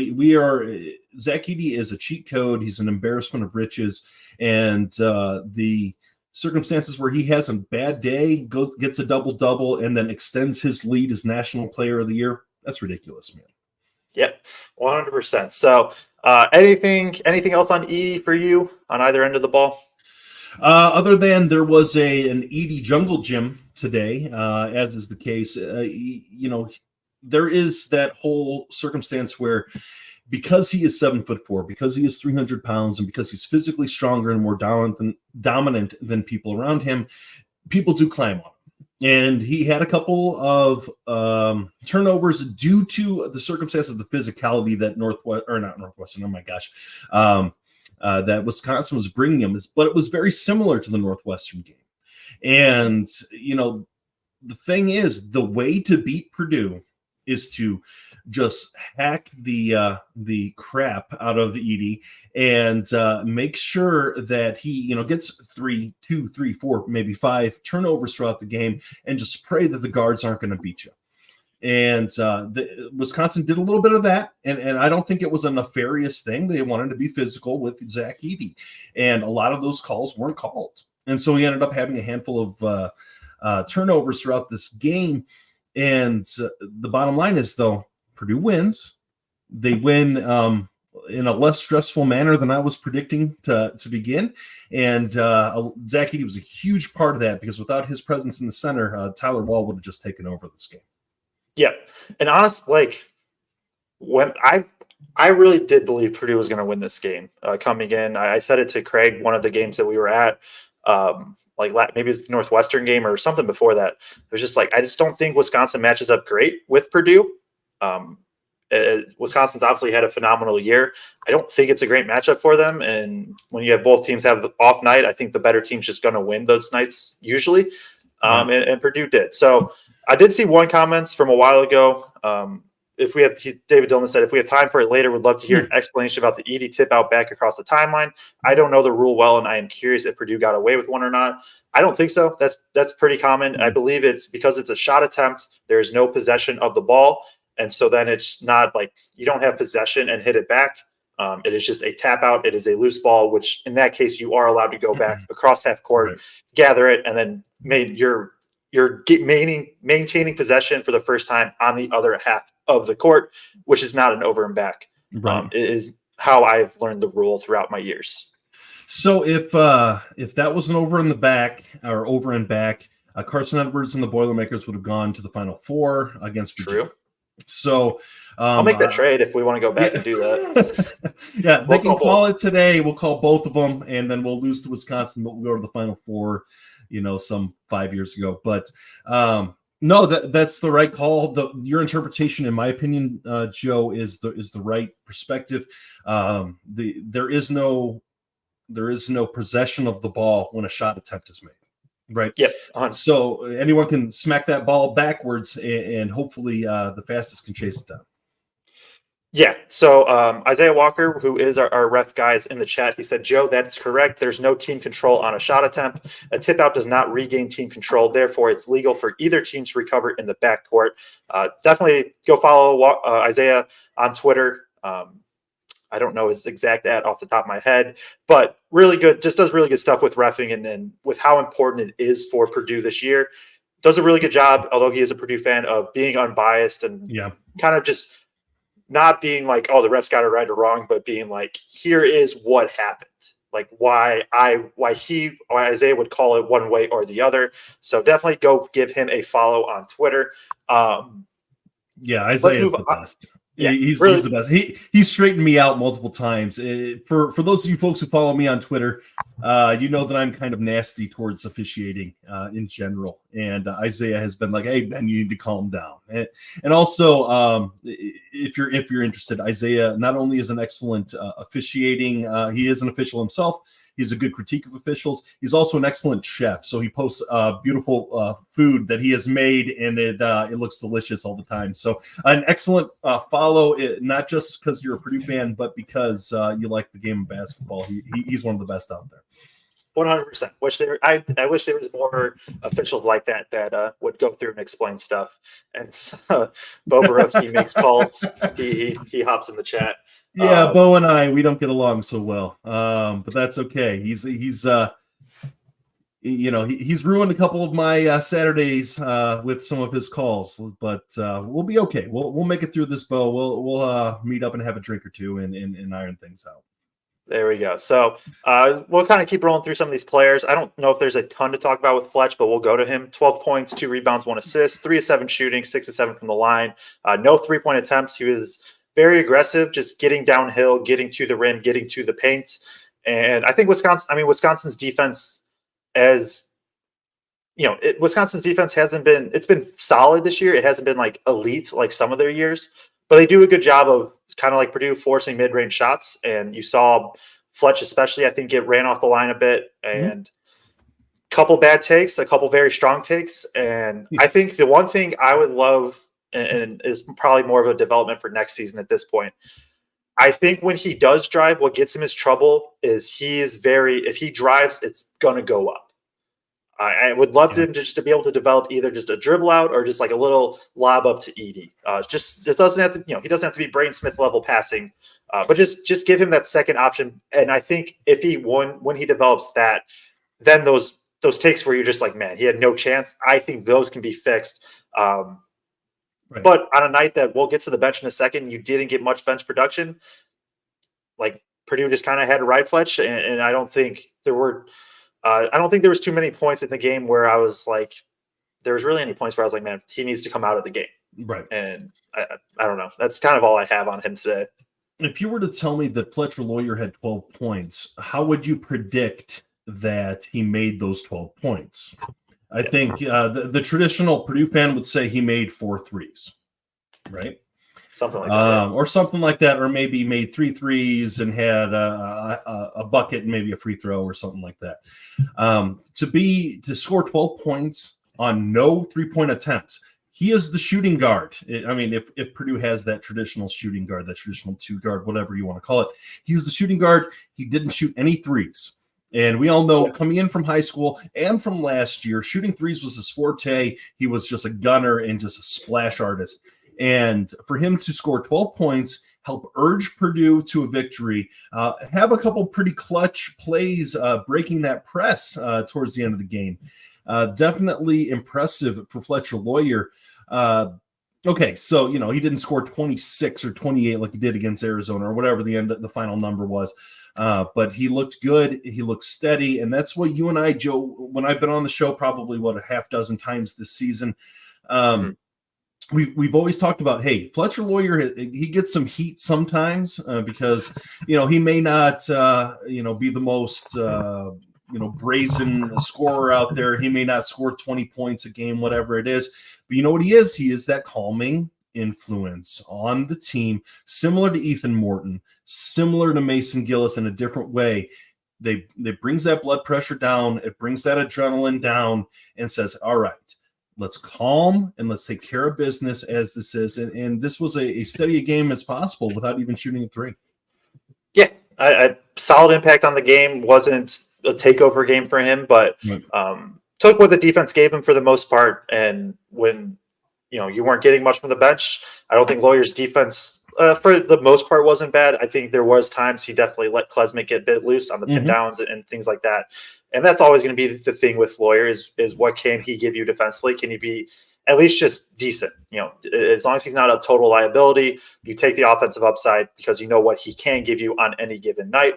[SPEAKER 3] Edey is a cheat code. He's an embarrassment of riches, and the circumstances where he has a bad day, gets a double-double, and then extends his lead as National Player of the Year. That's ridiculous, man.
[SPEAKER 1] Yep, 100%. So anything else on Edey for you on either end of the ball?
[SPEAKER 3] Other than there was an Edey jungle gym today, as is the case, there is that whole circumstance where, because he is 7'4", because he is 300 pounds, and because he's physically stronger and more dominant than people around him, people do climb on him. And he had a couple of turnovers due to the circumstance of the physicality that that Wisconsin was bringing him. But it was very similar to the Northwestern game. And, the thing is, the way to beat Purdue is to just hack the crap out of Edey and make sure that he gets 3, 2, 3, 4, maybe 5 turnovers throughout the game, and just pray that the guards aren't going to beat you. And Wisconsin did a little bit of that, and I don't think it was a nefarious thing. They wanted to be physical with Zach Edey, and a lot of those calls weren't called, and so he ended up having a handful of turnovers throughout this game. And the bottom line is, though, Purdue wins. They win in a less stressful manner than I was predicting to begin. And Zach Edey was a huge part of that, because without his presence in the center, Tyler Wahl would have just taken over this game.
[SPEAKER 1] Yeah. And honestly, like, when I really did believe Purdue was going to win this game coming in. I said it to Craig, one of the games that we were at, maybe it's the Northwestern game or something before that. It was just like, I just don't think Wisconsin matches up great with Purdue. Wisconsin's obviously had a phenomenal year. I don't think it's a great matchup for them. And when you have both teams have the off night, I think the better team's just going to win those nights usually. And Purdue did. So I did see one comments from a while ago. David Dillman said, if we have time for it later, would love to hear an explanation about the Edey tip out back across the timeline. I don't know the rule well, and I am curious if Purdue got away with one or not. I don't think so. That's pretty common. I believe it's because it's a shot attempt. There is no possession of the ball. And so then it's not like you don't have possession and hit it back. It is just a tap out. It is a loose ball, which in that case, you are allowed to go back across half court, gather it, and then maintaining possession for the first time on the other half of the court, which is not an over and back. It is how I've learned the rule throughout my years.
[SPEAKER 3] So if that was an over in the back or over and back, Carson Edwards and the Boilermakers would have gone to the Final Four against Virginia.
[SPEAKER 1] True.
[SPEAKER 3] So
[SPEAKER 1] I'll make that trade if we want to go back and do that.
[SPEAKER 3] Yeah, they can call it today. We'll call both of them, and then we'll lose to Wisconsin, but we'll go to the Final Four, some 5 years ago. But no, that's the right call. Your interpretation, in my opinion, Joe, is the right perspective. There is no possession of the ball when a shot attempt is made. Right.
[SPEAKER 1] Yep.
[SPEAKER 3] So anyone can smack that ball backwards, and hopefully the fastest can chase it down.
[SPEAKER 1] Yeah. So Isaiah Walker, who is our ref guy, is in the chat. He said, Joe, that's correct. There's no team control on a shot attempt. A tip out does not regain team control. Therefore, it's legal for either team to recover in the backcourt. Definitely go follow Isaiah on Twitter. I don't know his exact ad off the top of my head, but really good, just does really good stuff with reffing and with how important it is for Purdue this year. Does a really good job, although he is a Purdue fan, of being unbiased and kind of just not being like, oh, the refs got it right or wrong, but being like, here is what happened. Like why Isaiah would call it one way or the other. So definitely go give him a follow on Twitter.
[SPEAKER 3] Isaiah is the best. Yeah, he's the best. He's straightened me out multiple times. For those of you folks who follow me on Twitter, you know that I'm kind of nasty towards officiating in general. And Isaiah has been like, "Hey Ben, you need to calm down." And also, if you're interested, Isaiah not only is an excellent officiating, he is an official himself. He's a good critique of officials. He's also an excellent chef. So he posts beautiful food that he has made, and it looks delicious all the time. So an excellent follow, not just because you're a Purdue fan, but because you like the game of basketball. He's one of the best out there.
[SPEAKER 1] 100%. I wish there was more officials like that would go through and explain stuff. And Bo Borowski makes calls. He hops in the chat.
[SPEAKER 3] Yeah, Bo and I, we don't get along so well, but that's okay. He's ruined a couple of my Saturdays with some of his calls, but we'll be okay. We'll make it through this, Bo. We'll meet up and have a drink or two and iron things out.
[SPEAKER 1] There we go. So we'll kind of keep rolling through some of these players. I don't know if there's a ton to talk about with Fletch, but we'll go to him. 12 points, 2 rebounds, 1 assist, 3 of 7 shooting, 6 of 7 from the line. No 3-point attempts. He was very aggressive, just getting downhill, getting to the rim, getting to the paint. And I think Wisconsin's defense, Wisconsin's defense it's been solid this year. It hasn't been like elite like some of their years, but they do a good job of kind of like Purdue forcing mid-range shots. And you saw Fletch, especially, I think, get ran off the line a bit and a couple bad takes, a couple very strong takes. And I think the one thing I would love, and is probably more of a development for next season at this point, I think when he does drive, what gets him his trouble is if he drives, it's going to go up. I would love him just to be able to develop either just a dribble out or just like a little lob up to Edey. It doesn't have to, he doesn't have to be Braden Smith level passing, but just give him that second option. And I think when he develops that, then those takes where you're just like, man, he had no chance. I think those can be fixed. But on a night that we'll get to the bench in a second, you didn't get much bench production. like Purdue just kind of had to ride Fletch, and I don't think there were. I don't think there was too many points in the game where I was like, there was really any points where I was like, man, he needs to come out of the game.
[SPEAKER 3] Right.
[SPEAKER 1] And I don't know. That's kind of all I have on him today.
[SPEAKER 3] If you were to tell me that Fletcher Loyer had 12 points, how would you predict that he made those 12 points? I think the traditional Purdue fan would say he made 4 threes, right?
[SPEAKER 1] Something like that.
[SPEAKER 3] Or something like that, or maybe made 3 threes and had a bucket and maybe a free throw or something like that. To score 12 points on no 3-point attempts, he is the shooting guard. I mean, if Purdue has that traditional shooting guard, that traditional 2 guard, whatever you want to call it, he's the shooting guard. He didn't shoot any threes. And we all know coming in from high school and from last year, shooting threes was his forte. He was just a gunner and just a splash artist. And for him to score 12 points, help urge Purdue to a victory, have a couple pretty clutch plays breaking that press towards the end of the game. Definitely impressive for Fletcher Loyer. Okay, so, he didn't score 26 or 28 like he did against Arizona or whatever the final number was. But he looked good. He looked steady. And that's what you and I, Joe, when I've been on the show probably, a half dozen times this season, we've always talked about, hey, Fletcher Loyer, he gets some heat sometimes because, he may not, be the most, brazen scorer out there. He may not score 20 points a game, whatever it is. But you know what he is? He is that calming influence on the team, similar to Ethan Morton, similar to Mason Gillis in a different way. They brings that blood pressure down. It brings that adrenaline down and says, all right, let's calm and let's take care of business as this is. And this was a steady game as possible without even shooting a 3.
[SPEAKER 1] Yeah, I solid impact on the game. Wasn't a takeover game for him, but took what the defense gave him for the most part. And when you weren't getting much from the bench, I don't think Loyer's defense for the most part wasn't bad. I think there was times he definitely let Klesmit get a bit loose on the pin downs and things like that. And that's always going to be the thing with Loyer is what can he give you defensively? Can he be at least just decent? As long as he's not a total liability, you take the offensive upside because you know what he can give you on any given night.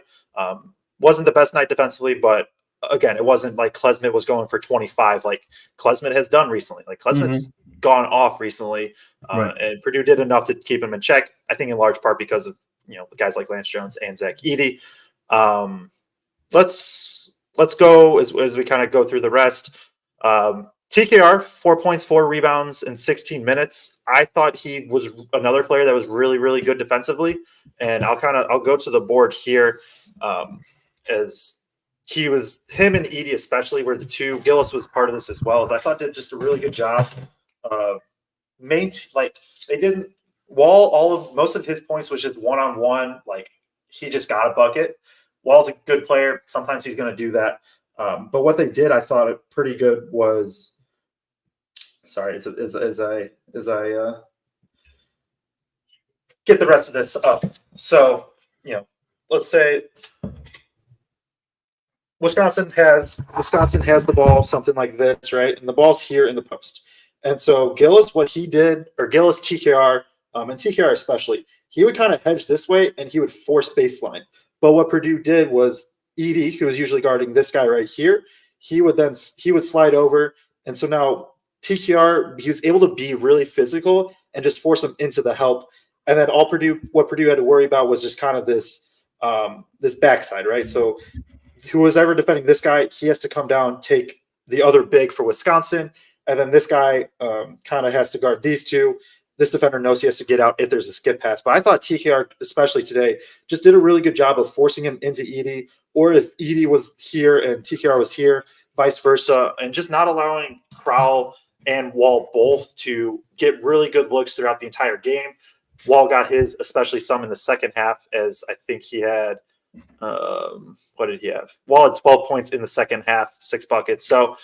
[SPEAKER 1] Wasn't the best night defensively, but again, it wasn't like Klesmit was going for 25 like Klesmit has done recently. Like Klesmit's gone off recently, and Purdue did enough to keep him in check. I think in large part because of guys like Lance Jones and Zach Edey. Let's go as we kind of go through the rest. TKR 4 points, 4 rebounds in 16 minutes. I thought he was another player that was really, really good defensively, and I'll go to the board here as. Him and Edey especially were the two. Gillis was part of this as well. I thought did just a really good job of Wahl. Most of his points was just one-on-one. Like he just got a bucket. Wahl's a good player. Sometimes he's going to do that. But what they did, I thought pretty good was. Sorry, as I get the rest of this up. So let's say. Wisconsin has the ball, something like this, right? And the ball's here in the post. And so Gillis, what he did, or Gillis, TKR, and TKR especially, he would kind of hedge this way and he would force baseline. But what Purdue did was Edey, who was usually guarding this guy right here, he would slide over. And so now TKR, he was able to be really physical and just force him into the help. And then what Purdue had to worry about was just kind of this backside, right? So who was ever defending this guy, he has to come down, take the other big for Wisconsin, and then this guy kind of has to guard these two. This defender knows he has to get out if there's a skip pass. But I thought TKR, especially today, just did a really good job of forcing him into Edey, or if Edey was here and TKR was here, vice versa, and just not allowing Crowell and Wahl both to get really good looks throughout the entire game. Wahl got his, especially some in the second half, as I think he had what did he have? Wahl had 12 points in the second half, 6 buckets. So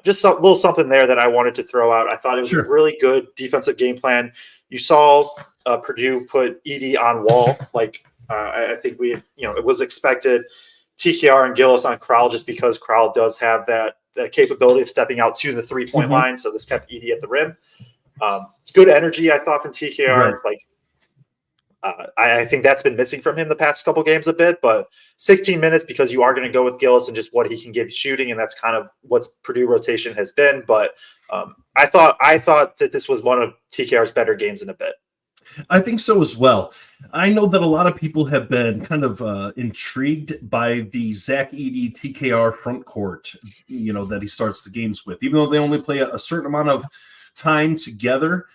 [SPEAKER 1] just a little something there that I wanted to throw out. I thought it was a really good defensive game plan. You saw Purdue put Edey on Wahl. I think it was expected. TKR and Gillis on Crowell just because Crowell does have that capability of stepping out to the 3-point line. So this kept Edey at the rim. Good energy, I thought, from TKR. I think that's been missing from him the past couple games a bit, but 16 minutes because you are going to go with Gillis and just what he can give shooting, and that's kind of what Purdue rotation has been. But I thought that this was one of TKR's better games in a bit.
[SPEAKER 3] I think so as well. I know that a lot of people have been kind of intrigued by the Zach Edey TKR front court, that he starts the games with, even though they only play a certain amount of time together.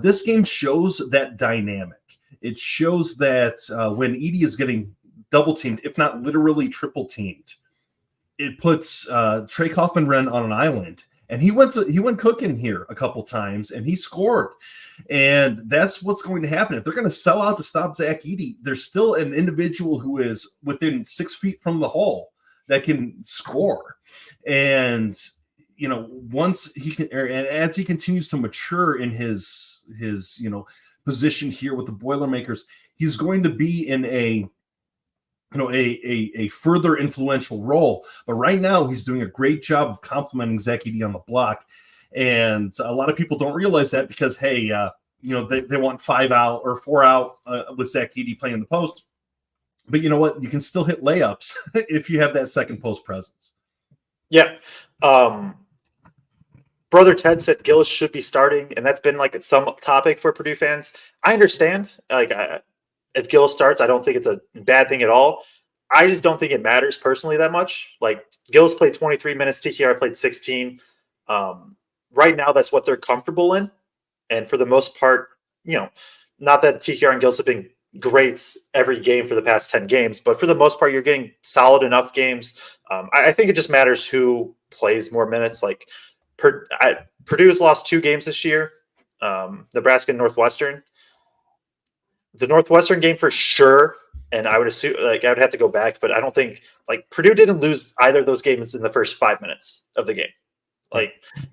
[SPEAKER 3] This game shows that dynamic. It shows that when Edey is getting double teamed, if not literally triple teamed, it puts Trey Kaufman-Renn on an island. And he went cooking here a couple times, and he scored. And that's what's going to happen. If they're going to sell out to stop Zach Edey, there's still an individual who is within 6 feet from the hole that can score. And once he can, and as he continues to mature in his position here with the Boilermakers, he's going to be in a further influential role. But right now, he's doing a great job of complimenting Zach Edey on the block. And a lot of people don't realize that because, hey, they want 5 out or 4 out with Zach Edey playing the post. But you know what? You can still hit layups if you have that second post presence.
[SPEAKER 1] Yeah. Brother Ted said Gillis should be starting, and that's been like some topic for Purdue fans. I understand. If Gillis starts, I don't think it's a bad thing at all. I just don't think it matters personally that much. Like Gillis played 23 minutes, TKR played 16. Right now, that's what they're comfortable in. And for the most part, not that TKR and Gillis have been greats every game for the past 10 games, but for the most part, you're getting solid enough games. I think it just matters who plays more minutes. Like Purdue's lost 2 games this year, Nebraska and Northwestern. The Northwestern game for sure, and I would assume I would have to go back, but I don't think Purdue didn't lose either of those games in the first 5 minutes of the game.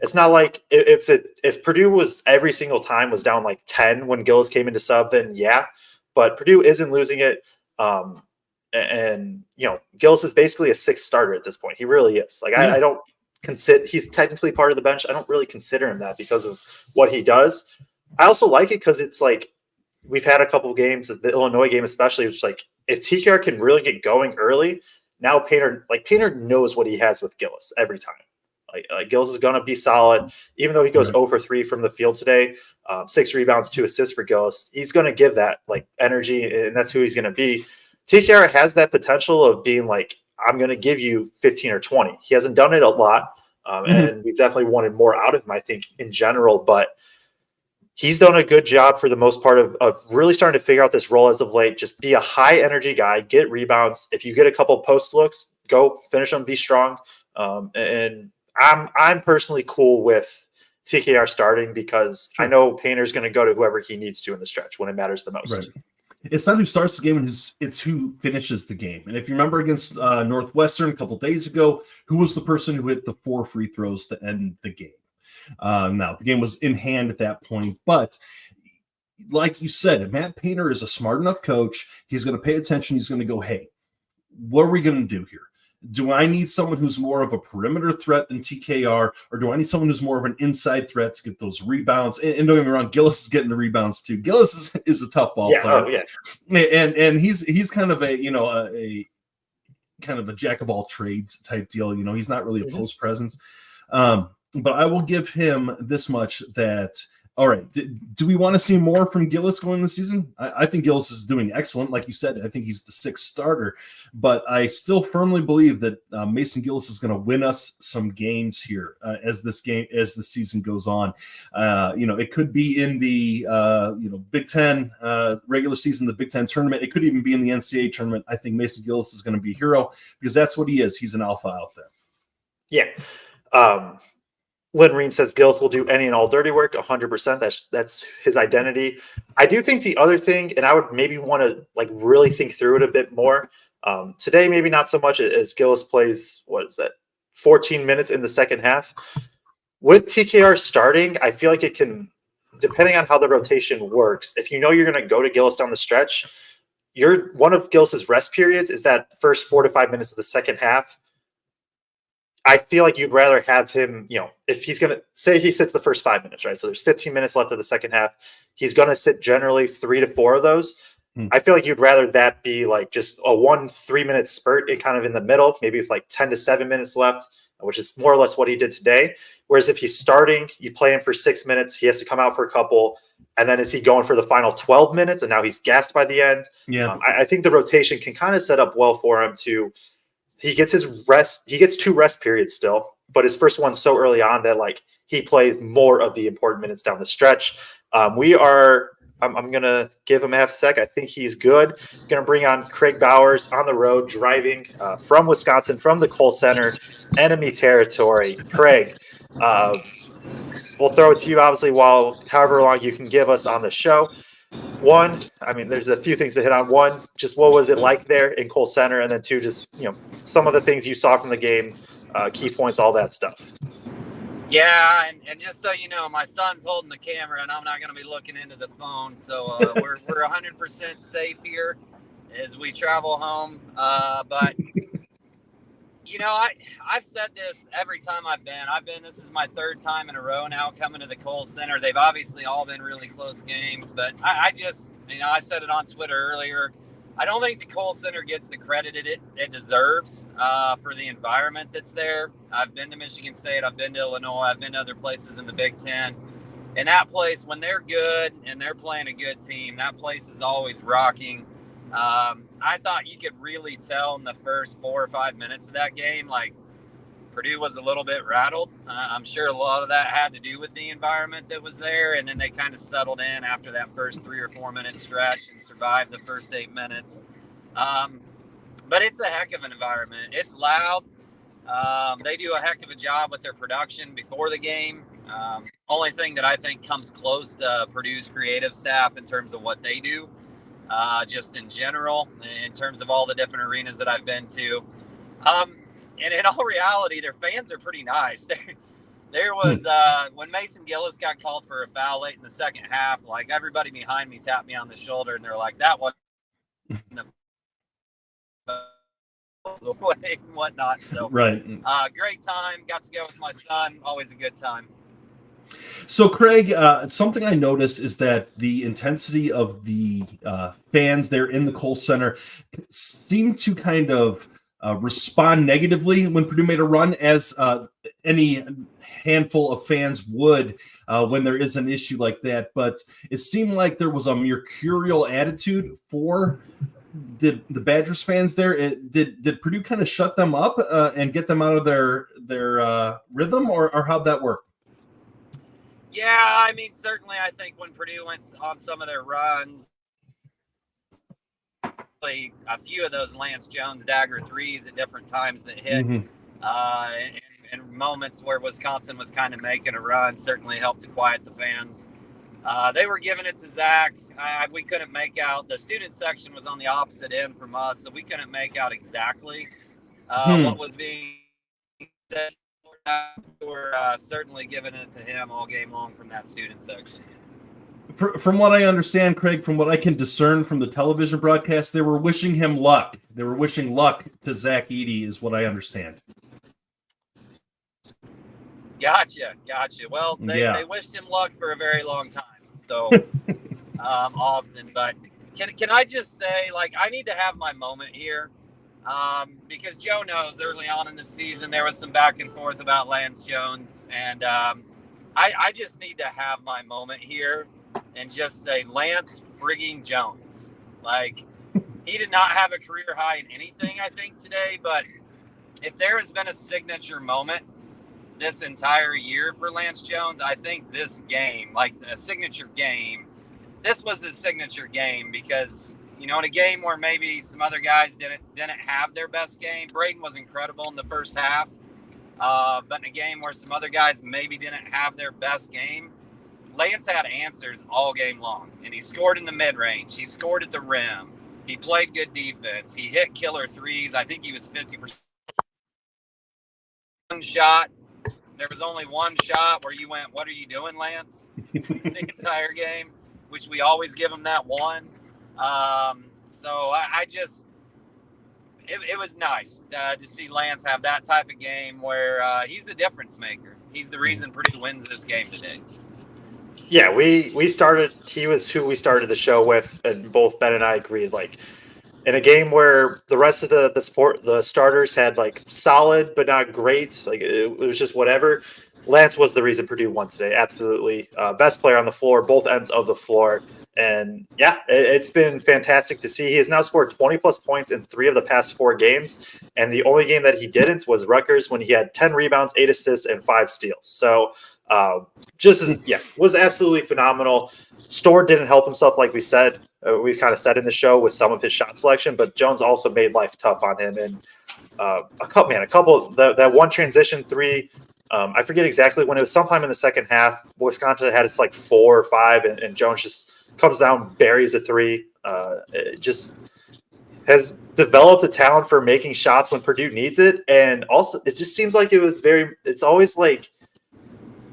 [SPEAKER 1] It's not like if Purdue was every single time was down 10 when Gillis came into sub, then yeah, but Purdue isn't losing it. And Gillis is basically a 6th starter at this point. He really is. I don't consider he's technically part of the bench. I don't really consider him that because of what he does. I also like it because it's we've had a couple of games, the Illinois game especially, which if TKR can really get going early, now Painter knows what he has with Gillis every time. Gillis is going to be solid, even though he goes 0 for 3 from the field today. 6 rebounds, 2 assists for Gillis. He's going to give that energy, and that's who he's going to be. TKR has that potential of being I'm going to give you 15 or 20. He hasn't done it a lot, and we've definitely wanted more out of him, I think, in general. But he's done a good job for the most part of really starting to figure out this role as of late. Just be a high-energy guy, get rebounds. If you get a couple post looks, go finish them, be strong. And I'm personally cool with TKR starting because I know Painter's going to go to whoever he needs to in the stretch when it matters the most.
[SPEAKER 3] Right. It's not who starts the game, it's who finishes the game. And if you remember against Northwestern a couple days ago, who was the person who hit the 4 free throws to end the game? Now, the game was in hand at that point, but like you said, Matt Painter is a smart enough coach. He's going to pay attention. He's going to go, hey, what are we going to do here? Do I need someone who's more of a perimeter threat than TKR, or do I need someone who's more of an inside threat to get those rebounds? And don't get me wrong, Gillis is getting the rebounds too. Gillis is a tough ball player, and he's kind of a kind of a jack of all trades type deal. He's not really a post presence, but I will give him this much that. All right. Do we want to see more from Gillis going this season? I think Gillis is doing excellent. Like you said, I think he's the 6th starter, but I still firmly believe that Mason Gillis is going to win us some games here as the season goes on. It could be in the Big Ten regular season, the Big Ten tournament. It could even be in the NCAA tournament. I think Mason Gillis is going to be a hero because that's what he is. He's an alpha out there.
[SPEAKER 1] Yeah. Lynn Ream says Gillis will do any and all dirty work, 100%. That's his identity. I do think the other thing, and I would maybe want to really think through it a bit more. Today, maybe not so much as Gillis plays, 14 minutes in the second half. With TKR starting, I feel like it can, depending on how the rotation works, if you're going to go to Gillis down the stretch, one of Gillis's rest periods is that first 4 to 5 minutes of the second half. I feel like you'd rather have him, if he's going to say he sits the first 5 minutes, right? So there's 15 minutes left of the second half. He's going to sit generally 3 to 4 of those. I feel like you'd rather that be like just a 3-minute spurt and kind of in the middle, maybe with like 10 to 7 minutes left, which is more or less what he did today. Whereas if he's starting, you play him for 6 minutes, he has to come out for a couple. And then is he going for the final 12 minutes and now he's gassed by the end?
[SPEAKER 3] Yeah.
[SPEAKER 1] I think the rotation can kind of set up well for him he gets his rest. He gets 2 rest periods still, but his first one's so early on that like he plays more of the important minutes down the stretch. I'm going to give him a half sec. I think he's good. Going to bring on Craig Bowers on the road, driving from Wisconsin, from the Kohl Center, enemy territory. Craig, we'll throw it to you, obviously, however long you can give us on the show. One, I mean, there's a few things to hit on. One, just what was it like there in Kohl Center? And then 2, just, some of the things you saw from the game, key points, all that stuff.
[SPEAKER 4] Yeah, and just so you know, my son's holding the camera, and I'm not going to be looking into the phone. So we're 100% safe here as we travel home. But I've said this every time I've been. This is my 3rd time in a row now coming to the Kohl Center. They've obviously all been really close games, but I just, I said it on Twitter earlier. I don't think the Kohl Center gets the credit it deserves for the environment that's there. I've been to Michigan State. I've been to Illinois. I've been to other places in the Big Ten. And that place, when they're good and they're playing a good team, that place is always rocking. I thought you could really tell in the first 4 or 5 minutes of that game, like Purdue was a little bit rattled. I'm sure a lot of that had to do with the environment that was there. And then they kind of settled in after that first 3 or 4 minute stretch and survived the first 8 minutes. But it's a heck of an environment. It's loud. They do a heck of a job with their production before the game. Only thing that I think comes close to Purdue's creative staff in terms of what they do, just in general, in terms of all the different arenas that I've been to. And in all reality, their fans are pretty nice. There was, when Mason Gillis got called for a foul late in the second half, like everybody behind me tapped me on the shoulder and they're like, that wasn't the way and whatnot. So,
[SPEAKER 3] right.
[SPEAKER 4] Great time. Got to go with my son. Always a good time.
[SPEAKER 3] So, Craig, something I noticed is that the intensity of the fans there in the Kohl Center seemed to kind of respond negatively when Purdue made a run, as any handful of fans would when there is an issue like that. But it seemed like there was a mercurial attitude for the Badgers fans there. Did Purdue kind of shut them up and get them out of their rhythm, or how'd that work?
[SPEAKER 4] Yeah, I mean, certainly I think when Purdue went on some of their runs, a few of those Lance Jones dagger threes at different times that hit, and moments where Wisconsin was kind of making a run certainly helped to quiet the fans. They were giving it to Zach. We couldn't make out. The student section was on the opposite end from us, so we couldn't make out exactly what was being said. We were certainly giving it to him all game long from that student section.
[SPEAKER 3] From what I understand, Craig, from what I can discern from the television broadcast, they were wishing him luck. They were wishing luck to Zach Edey, is what I understand.
[SPEAKER 4] Gotcha. Well, they wished him luck for a very long time, so often. But can I just say, like, I need to have my moment here, because Joe knows early on in the season there was some back and forth about Lance Jones, and I just need to have my moment here and just say Lance frigging Jones. Like, he did not have a career high in anything, I think, today, but if there has been a signature moment this entire year for Lance Jones, I think this game, like a signature game, this was his signature game, because, in a game where maybe some other guys didn't have their best game, Braden was incredible in the first half, but in a game where some other guys maybe didn't have their best game, Lance had answers all game long, and he scored in the mid-range. He scored at the rim. He played good defense. He hit killer threes. I think he was 50%. One shot. There was only one shot where you went, what are you doing, Lance? The entire game, which we always give him that one. So I just, it was nice to see Lance have that type of game where he's the difference maker. He's the reason Purdue wins this game today.
[SPEAKER 1] Yeah, we started. He was who we started the show with, and both Ben and I agreed. Like in a game where the rest of the starters had like solid but not great, like it was just whatever. Lance was the reason Purdue won today. Absolutely, best player on the floor, both ends of the floor, and yeah, it's been fantastic to see. He has now scored 20 plus points in 3 of the past 4 games, and the only game that he didn't was Rutgers when he had 10 rebounds, 8 assists, and 5 steals. So. Was absolutely phenomenal. Storr didn't help himself, like we said. We've kind of said in the show with some of his shot selection, but Jones also made life tough on him. And a couple that one transition 3. I forget exactly when it was. Sometime in the second half, Wisconsin had it's like 4 or 5, and Jones just comes down, buries a 3. It just has developed a talent for making shots when Purdue needs it, and also it just seems like it's always like.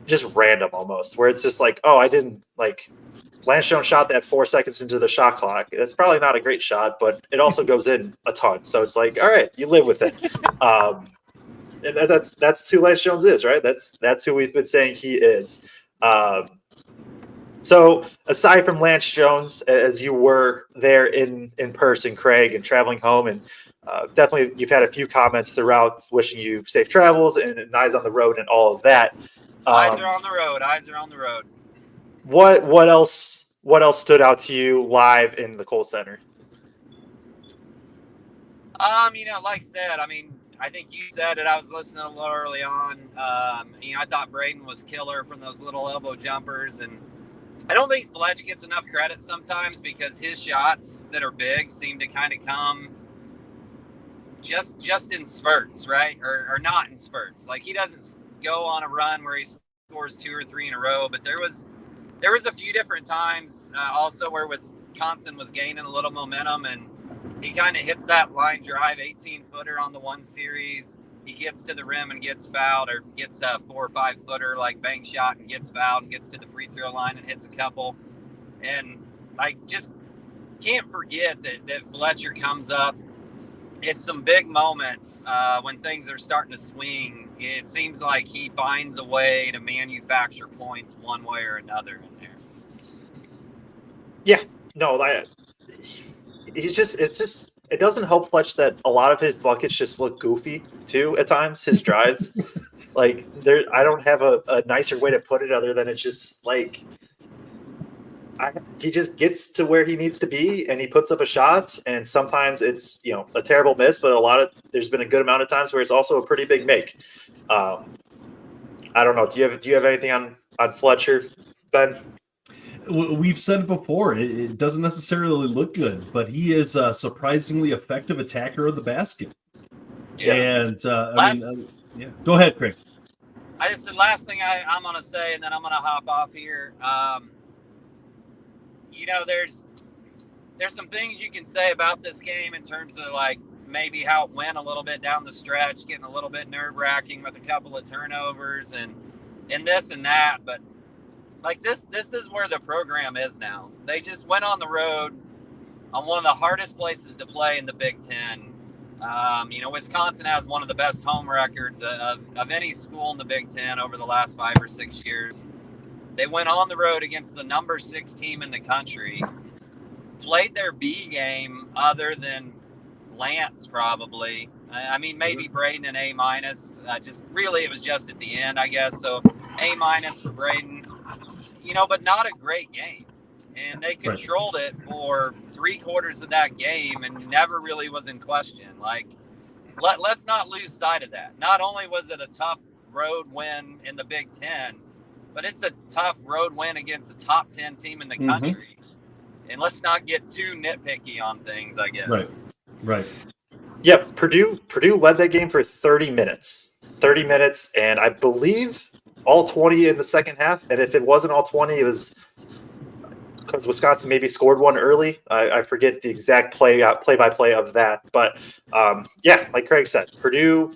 [SPEAKER 1] Just random almost, where it's just like, oh, I didn't like Lance Jones shot that 4 seconds into the shot clock. That's probably not a great shot, but it also goes in a ton. So it's like, all right, you live with it. And that's who Lance Jones is, right? That's who we've been saying he is. So aside from Lance Jones, as you were there in person, Craig, and traveling home, and definitely you've had a few comments throughout wishing you safe travels and eyes on the road and all of that.
[SPEAKER 4] Eyes are on the road. Eyes are on the road.
[SPEAKER 1] What else stood out to you live in the Kohl Center?
[SPEAKER 4] Like I said, I think you said it. I was listening a little early on. I thought Braden was killer from those little elbow jumpers, and I don't think Fletch gets enough credit sometimes because his shots that are big seem to kind of come just in spurts, right? Or not in spurts. Like he doesn't go on a run where he scores 2 or 3 in a row, but there was a few different times also where Wisconsin was gaining a little momentum, and he kind of hits that line drive 18-footer on the one series. He gets to the rim and gets fouled, or gets a 4 or 5-footer like bank shot and gets fouled, and gets to the free throw line and hits a couple. And I just can't forget that Fletcher comes up in some big moments when things are starting to swing. It seems like he finds a way to manufacture points one way or another in there.
[SPEAKER 1] Yeah, no, it doesn't help Fletch that a lot of his buckets just look goofy too at times. His drives, like I don't have a nicer way to put it other than it's just like he just gets to where he needs to be and he puts up a shot, and sometimes it's a terrible miss, but there's been a good amount of times where it's also a pretty big make. I don't know. Do you have anything on Fletcher, Ben?
[SPEAKER 3] We've said it before. It doesn't necessarily look good, but he is a surprisingly effective attacker of the basket. Yeah. And go ahead, Craig.
[SPEAKER 4] I just said last thing I'm going to say, and then I'm going to hop off here. There's some things you can say about this game in terms of like maybe how it went a little bit down the stretch, getting a little bit nerve-wracking with a couple of turnovers and this and that. But like this is where the program is now. They just went on the road on one of the hardest places to play in the Big Ten. Wisconsin has one of the best home records of any school in the Big Ten over the last 5 or 6 years. They went on the road against the number 6 team in the country, played their B game other than Lance probably. Maybe Braden an A-. Just really it was just at the end, I guess. So A- for Braden, but not a great game. And they controlled it for 3/4 of that game and never really was in question. Like, let's not lose sight of that. Not only was it a tough road win in the Big Ten, but it's a tough road win against a top 10 team in the country. And let's not get too nitpicky on things, I guess.
[SPEAKER 3] Right.
[SPEAKER 1] Yep. Purdue led that game for 30 minutes. 30 minutes, and I believe all 20 in the second half. And if it wasn't all 20, it was because Wisconsin maybe scored one early. I forget the exact play-by-play of that. But, like Craig said, Purdue,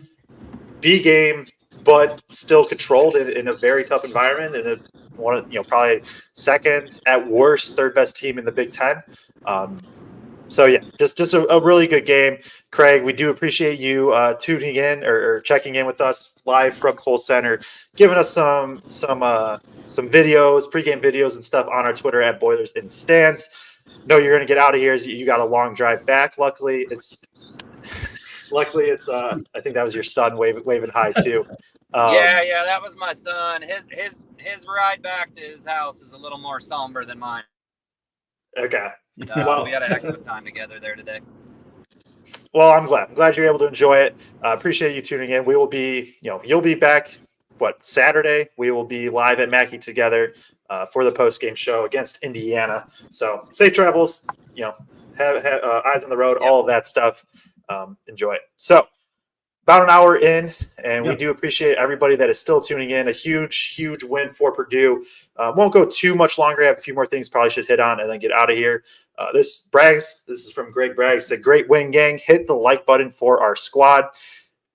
[SPEAKER 1] B game, but still controlled in a very tough environment, and probably second, at worst, third best team in the Big Ten. So yeah, just a really good game, Craig. We do appreciate you tuning in or checking in with us live from Kohl Center, giving us some videos, pregame videos and stuff on our Twitter at Boilers in Stands. No, you're going to get out of here. You got a long drive back. Luckily, it's I think that was your son waving hi too.
[SPEAKER 4] Yeah, that was my son. His ride back to his house is a little more somber than mine.
[SPEAKER 1] Okay.
[SPEAKER 4] Well, we had a heck of a time together there today.
[SPEAKER 1] Well, I'm glad you're able to enjoy it. Appreciate you tuning in. We will be, you'll be back. Saturday? We will be live at Mackey together for the post-game show against Indiana. So safe travels. Have eyes on the road. Yep. All of that stuff. Enjoy it. So about an hour in, and we do appreciate everybody that is still tuning in. A huge win for Purdue. Won't go too much longer. I have a few more things probably should hit on and then get out of here. This is from Greg Braggs. Said, great win, gang. Hit the like button for our squad.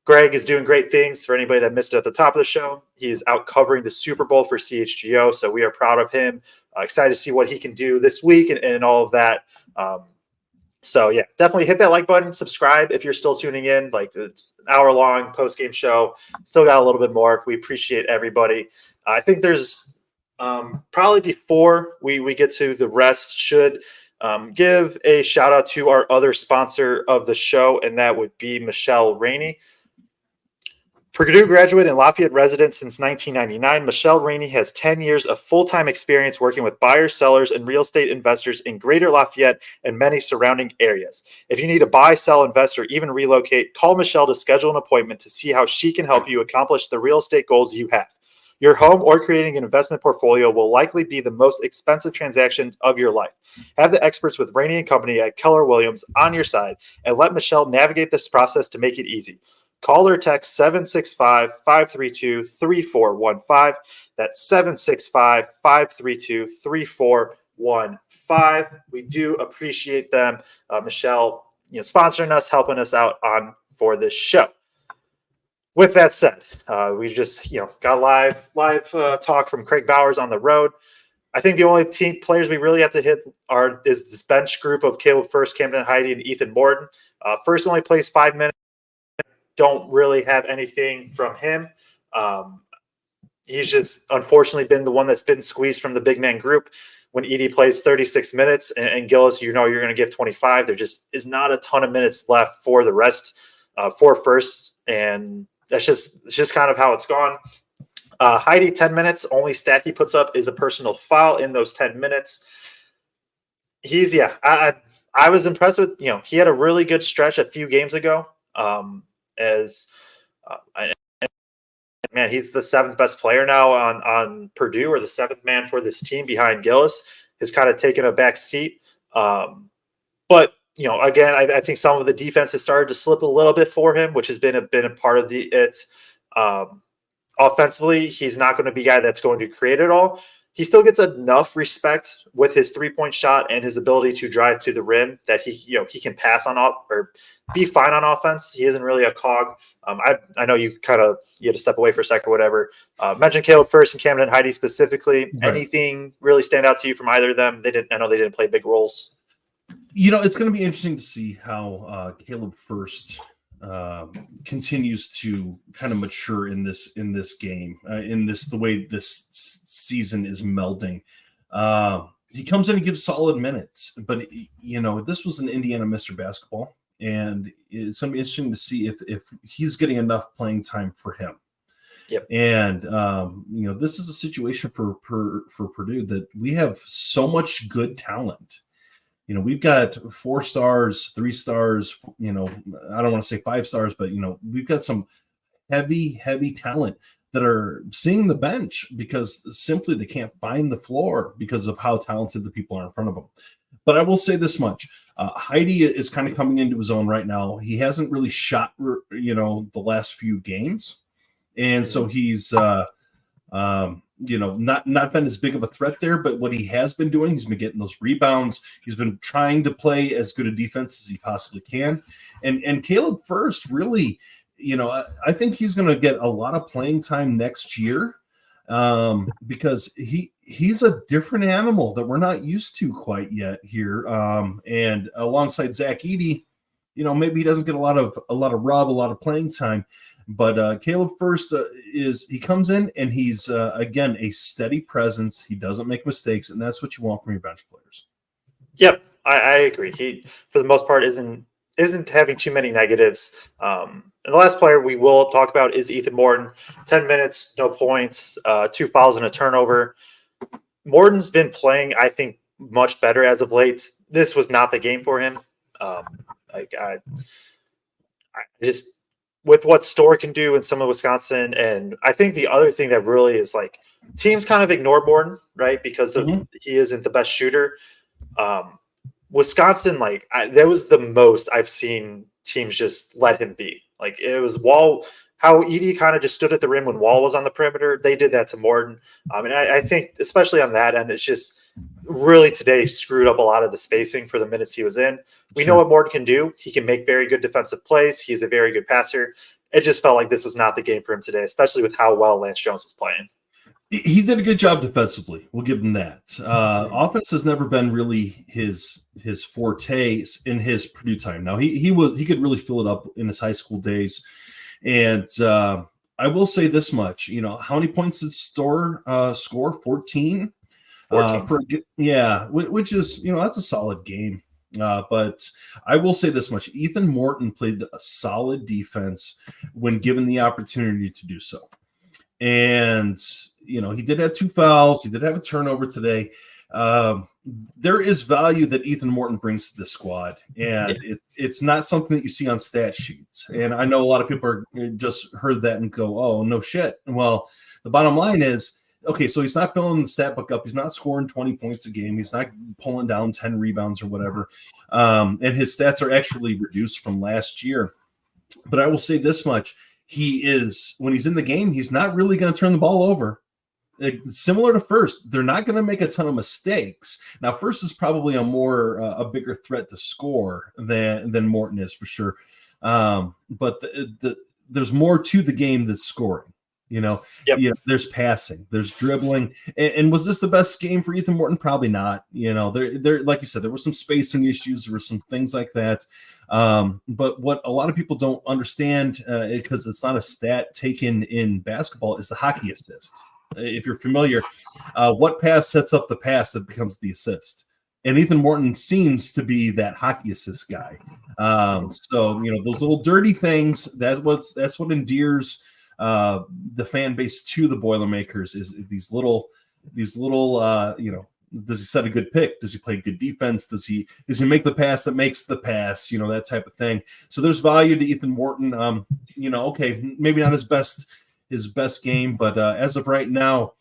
[SPEAKER 1] Greg is doing great things. For anybody that missed it at the top of the show, he is out covering the Super Bowl for CHGO, so we are proud of him. Excited to see what he can do this week and all of that. So yeah, definitely hit that like button. Subscribe if you're still tuning in. It's an hour-long post-game show. Still got a little bit more. We appreciate everybody. I think there's probably before we get to the rest, should give a shout-out to our other sponsor of the show, and that would be Michelle Rainey. Purdue graduate and Lafayette resident since 1999, Michelle Rainey has 10 years of full-time experience working with buyers, sellers, and real estate investors in Greater Lafayette and many surrounding areas. If you need to buy, sell, invest, or even relocate, call Michelle to schedule an appointment to see how she can help you accomplish the real estate goals you have. Your home or creating an investment portfolio will likely be the most expensive transaction of your life. Have the experts with Rainey & Company at Keller Williams on your side and let Michelle navigate this process to make it easy. Call or text 765-532-3415. That's 765-532-3415. We do appreciate them. Michelle, sponsoring us, helping us out for this show. With that said, we just got live talk from Craig Bowers on the road. I think the only team players we really have to hit is this bench group of Caleb First, Camden Heide, and Ethan Morton. First only plays 5 minutes. Don't really have anything from him. He's just unfortunately been the one that's been squeezed from the big man group. When Edey plays 36 minutes and Gillis, you're going to give 25. There just is not a ton of minutes left for the rest for First, and that's just kind of how it's gone. Heide, 10 minutes. Only stat he puts up is a personal foul in those 10 minutes. I was impressed with, he had a really good stretch a few games ago. Man, he's the 7th best player now on Purdue, or the 7th man for this team behind Gillis. Has kind of taken a back seat. But again, I think some of the defense has started to slip a little bit for him, which has been a part of it. Offensively, he's not going to be a guy that's going to create it all. He still gets enough respect with his 3-point shot and his ability to drive to the rim that he can pass on off or be fine on offense. He isn't really a cog. I know you had to step away for a second or whatever. Mention Caleb First and Camden Heide specifically. Right. Anything really stand out to you from either of them? I know they didn't play big roles.
[SPEAKER 3] It's going to be interesting to see how Caleb First continues to kind of mature in this game, the way this season is melding. He comes in and gives solid minutes, but this was an Indiana Mr. Basketball, and it's going to be interesting to see if he's getting enough playing time for him.
[SPEAKER 1] Yep.
[SPEAKER 3] And this is a situation for Purdue that we have so much good talent. We've got 4 stars, 3 stars, I don't want to say 5 stars, but, we've got some heavy talent that are seeing the bench because simply they can't find the floor because of how talented the people are in front of them. But I will say this much. Heide is kind of coming into his own right now. He hasn't really shot, the last few games. And so he's, not been as big of a threat there, but what he has been doing, he's been getting those rebounds. He's been trying to play as good a defense as he possibly can. And Caleb First, really, I think he's going to get a lot of playing time next year. because he's a different animal that we're not used to quite yet here. And alongside Zach Edey, maybe he doesn't get a lot of rub, a lot of playing time, but Caleb Furst he comes in and he's again a steady presence. He doesn't make mistakes, and that's what you want from your bench players.
[SPEAKER 1] Yep, I agree. He, for the most part, isn't having too many negatives. And the last player we will talk about is Ethan Morton. 10 minutes, no points, 2 fouls and a turnover. Morton's been playing, I think, much better as of late. This was not the game for him. I just, with what Storr can do in some of Wisconsin, and I think the other thing that really is like teams kind of ignore Morton, right? Because of he isn't the best shooter. Wisconsin, that was the most I've seen teams just let him be. Like, it was Wahl, how Edey kind of just stood at the rim when Wahl was on the perimeter. They did that to Morton. And I think, especially on that end, it's just really today screwed up a lot of the spacing for the minutes he was in. We know what Morton can do. He can make very good defensive plays. He's a very good passer. It just felt like this was not the game for him today, especially with how well Lance Jones was playing.
[SPEAKER 3] He did a good job defensively. We'll give him that. Offense has never been really his forte in his Purdue time. Now he could really fill it up in his high school days, and I will say this much. How many points did Storr score? 14.
[SPEAKER 1] 14.
[SPEAKER 3] Which is that's a solid game. But I will say this much: Ethan Morton played a solid defense when given the opportunity to do so, and he did have 2 fouls. He did have a turnover today. There is value that Ethan Morton brings to the squad, and it's not something that you see on stat sheets. And I know a lot of people are just heard that and go, "Oh, no shit." Well, the bottom line is, okay, so he's not filling the stat book up. He's not scoring 20 points a game. He's not pulling down 10 rebounds or whatever. And his stats are actually reduced from last year. But I will say this much: when he's in the game, he's not really going to turn the ball over. Similar to Furst, they're not going to make a ton of mistakes. Now, Furst is probably a bigger threat to score than Morton is for sure. But there's more to the game than scoring. There's passing, there's dribbling, and was this the best game for Ethan Morton? Probably not. There, like you said, there were some spacing issues, there were some things like that. But what a lot of people don't understand, because it's not a stat taken in basketball, is the hockey assist. If you're familiar, what pass sets up the pass that becomes the assist? And Ethan Morton seems to be that hockey assist guy. So those little dirty things, that's what endears the fan base to the Boilermakers, is these little does he set a good pick? Does he play good defense? Does he make the pass that makes the pass? That type of thing. So there's value to Ethan Morton. Okay, maybe not his best game, but as of right now,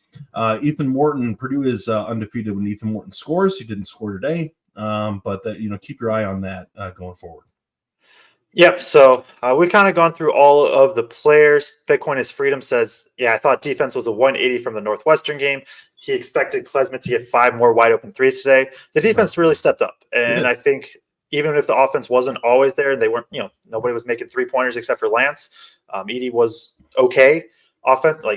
[SPEAKER 3] Ethan Morton, Purdue is undefeated when Ethan Morton scores. He didn't score today, but keep your eye on that going forward.
[SPEAKER 1] Yep. So we kind of gone through all of the players. Bitcoin is Freedom says, I thought defense was a 180 from the Northwestern game. He expected Klesmit to get 5 more wide open threes today. The defense really stepped up. And I think even if the offense wasn't always there, they weren't, nobody was making 3-pointers except for Lance. Edey was okay.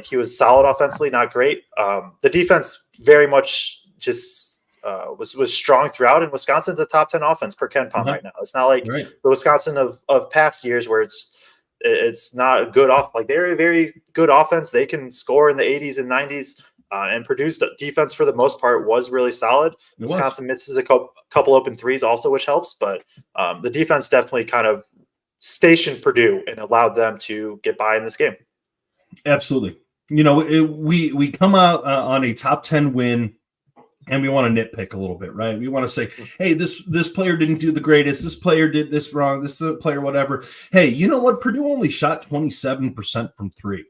[SPEAKER 1] He was solid offensively, not great. The defense very much just was strong throughout, and Wisconsin's a top 10 offense per Ken Pom right now. It's not like the Wisconsin of past years where it's not a good off. They're a very good offense. They can score in the 80s and 90s, and Purdue's defense for the most part was really solid. Wisconsin misses a couple open threes also, which helps, but the defense definitely kind of stationed Purdue and allowed them to get by in this game.
[SPEAKER 3] Absolutely. We come out on a top 10 win, and we want to nitpick a little bit, right? We want to say, hey, this player didn't do the greatest. This player did this wrong. This player, whatever. Hey, you know what? Purdue only shot 27% from 3.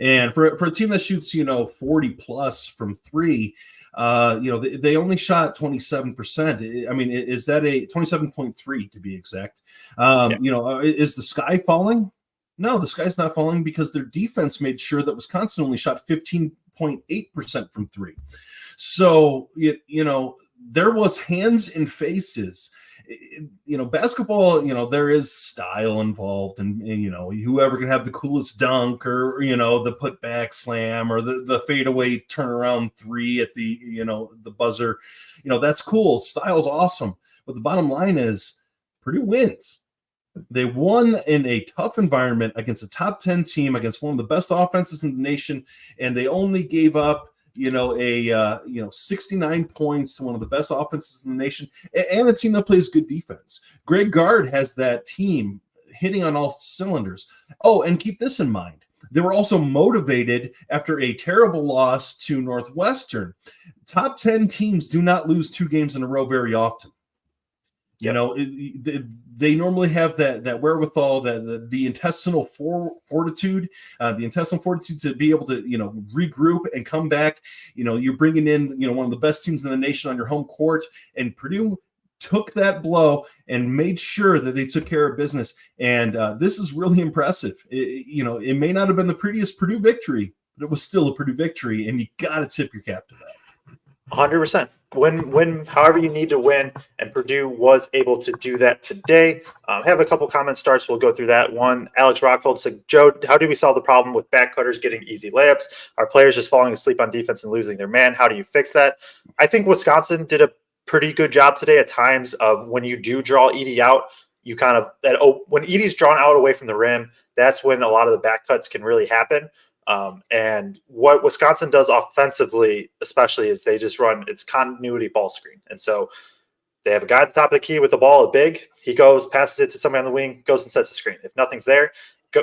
[SPEAKER 3] And for a team that shoots, 40 plus from 3, they only shot 27%. I mean, is that a 27.3 to be exact? Is the sky falling? No, the sky's not falling, because their defense made sure that Wisconsin only shot 15.8% from 3. So, there was hands and faces. basketball, there is style involved, and whoever can have the coolest dunk, or the putback slam, or the fadeaway turnaround three at the the buzzer, that's cool. Style's awesome, but the bottom line is Purdue wins. They won in a tough environment against a top 10 team, against one of the best offenses in the nation, and they only gave up 69 points to one of the best offenses in the nation, and a team that plays good defense. Greg Gard has that team hitting on all cylinders. Oh, and keep this in mind. They were also motivated after a terrible loss to Northwestern. Top 10 teams do not lose 2 games in a row very often. They normally have that wherewithal, the intestinal fortitude, to be able to regroup and come back. You're bringing in one of the best teams in the nation on your home court, and Purdue took that blow and made sure that they took care of business. And this is really impressive. It may not have been the prettiest Purdue victory, but it was still a Purdue victory, and you got to tip your cap to that.
[SPEAKER 1] 100%. Win however you need to win, and Purdue was able to do that today. I have a couple comment starts. We'll go through that. One, Alex Rockhold said, Joe, how do we solve the problem with back cutters getting easy layups? Are players just falling asleep on defense and losing their man? How do you fix that? I think Wisconsin did a pretty good job today at times of when you do draw Edey out, you kind of when Edey's drawn out away from the rim, that's when a lot of the back cuts can really happen. And what Wisconsin does offensively, especially, is they just run its continuity ball screen. And so they have a guy at the top of the key with the ball, a big. He goes, passes it to somebody on the wing, goes and sets the screen. If nothing's there,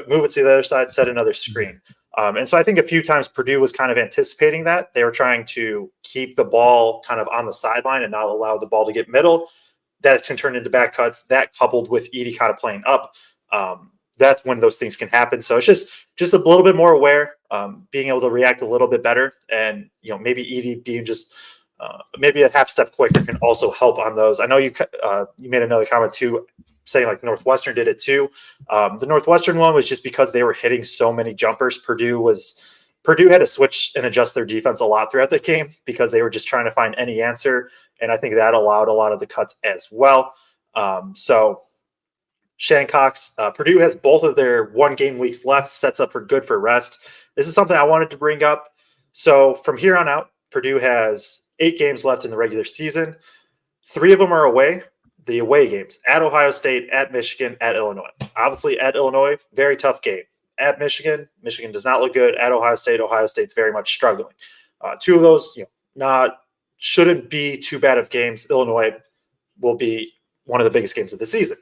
[SPEAKER 1] move it to the other side, set another screen. And so I think a few times Purdue was kind of anticipating that. They were trying to keep the ball kind of on the sideline and not allow the ball to get middle. That can turn into back cuts. That coupled with Edey kind of playing up, that's when those things can happen. So it's just a little bit more aware, being able to react a little bit better. And, maybe Edey being just maybe a half step quicker can also help on those. I know you made another comment too, saying like Northwestern did it too. The Northwestern one was just because they were hitting so many jumpers. Purdue had to switch and adjust their defense a lot throughout the game because they were just trying to find any answer. And I think that allowed a lot of the cuts as well. So Shancox, Purdue has both of their 1 game weeks left, sets up for rest. This is something I wanted to bring up. So from here on out, Purdue has 8 games left in the regular season. 3 of them are away. The away games at Ohio State, at Michigan, at Illinois. Obviously at Illinois, very tough game. At Michigan does not look good. At Ohio State's very much struggling. 2 of those, shouldn't be too bad of games. Illinois will be one of the biggest games of the season.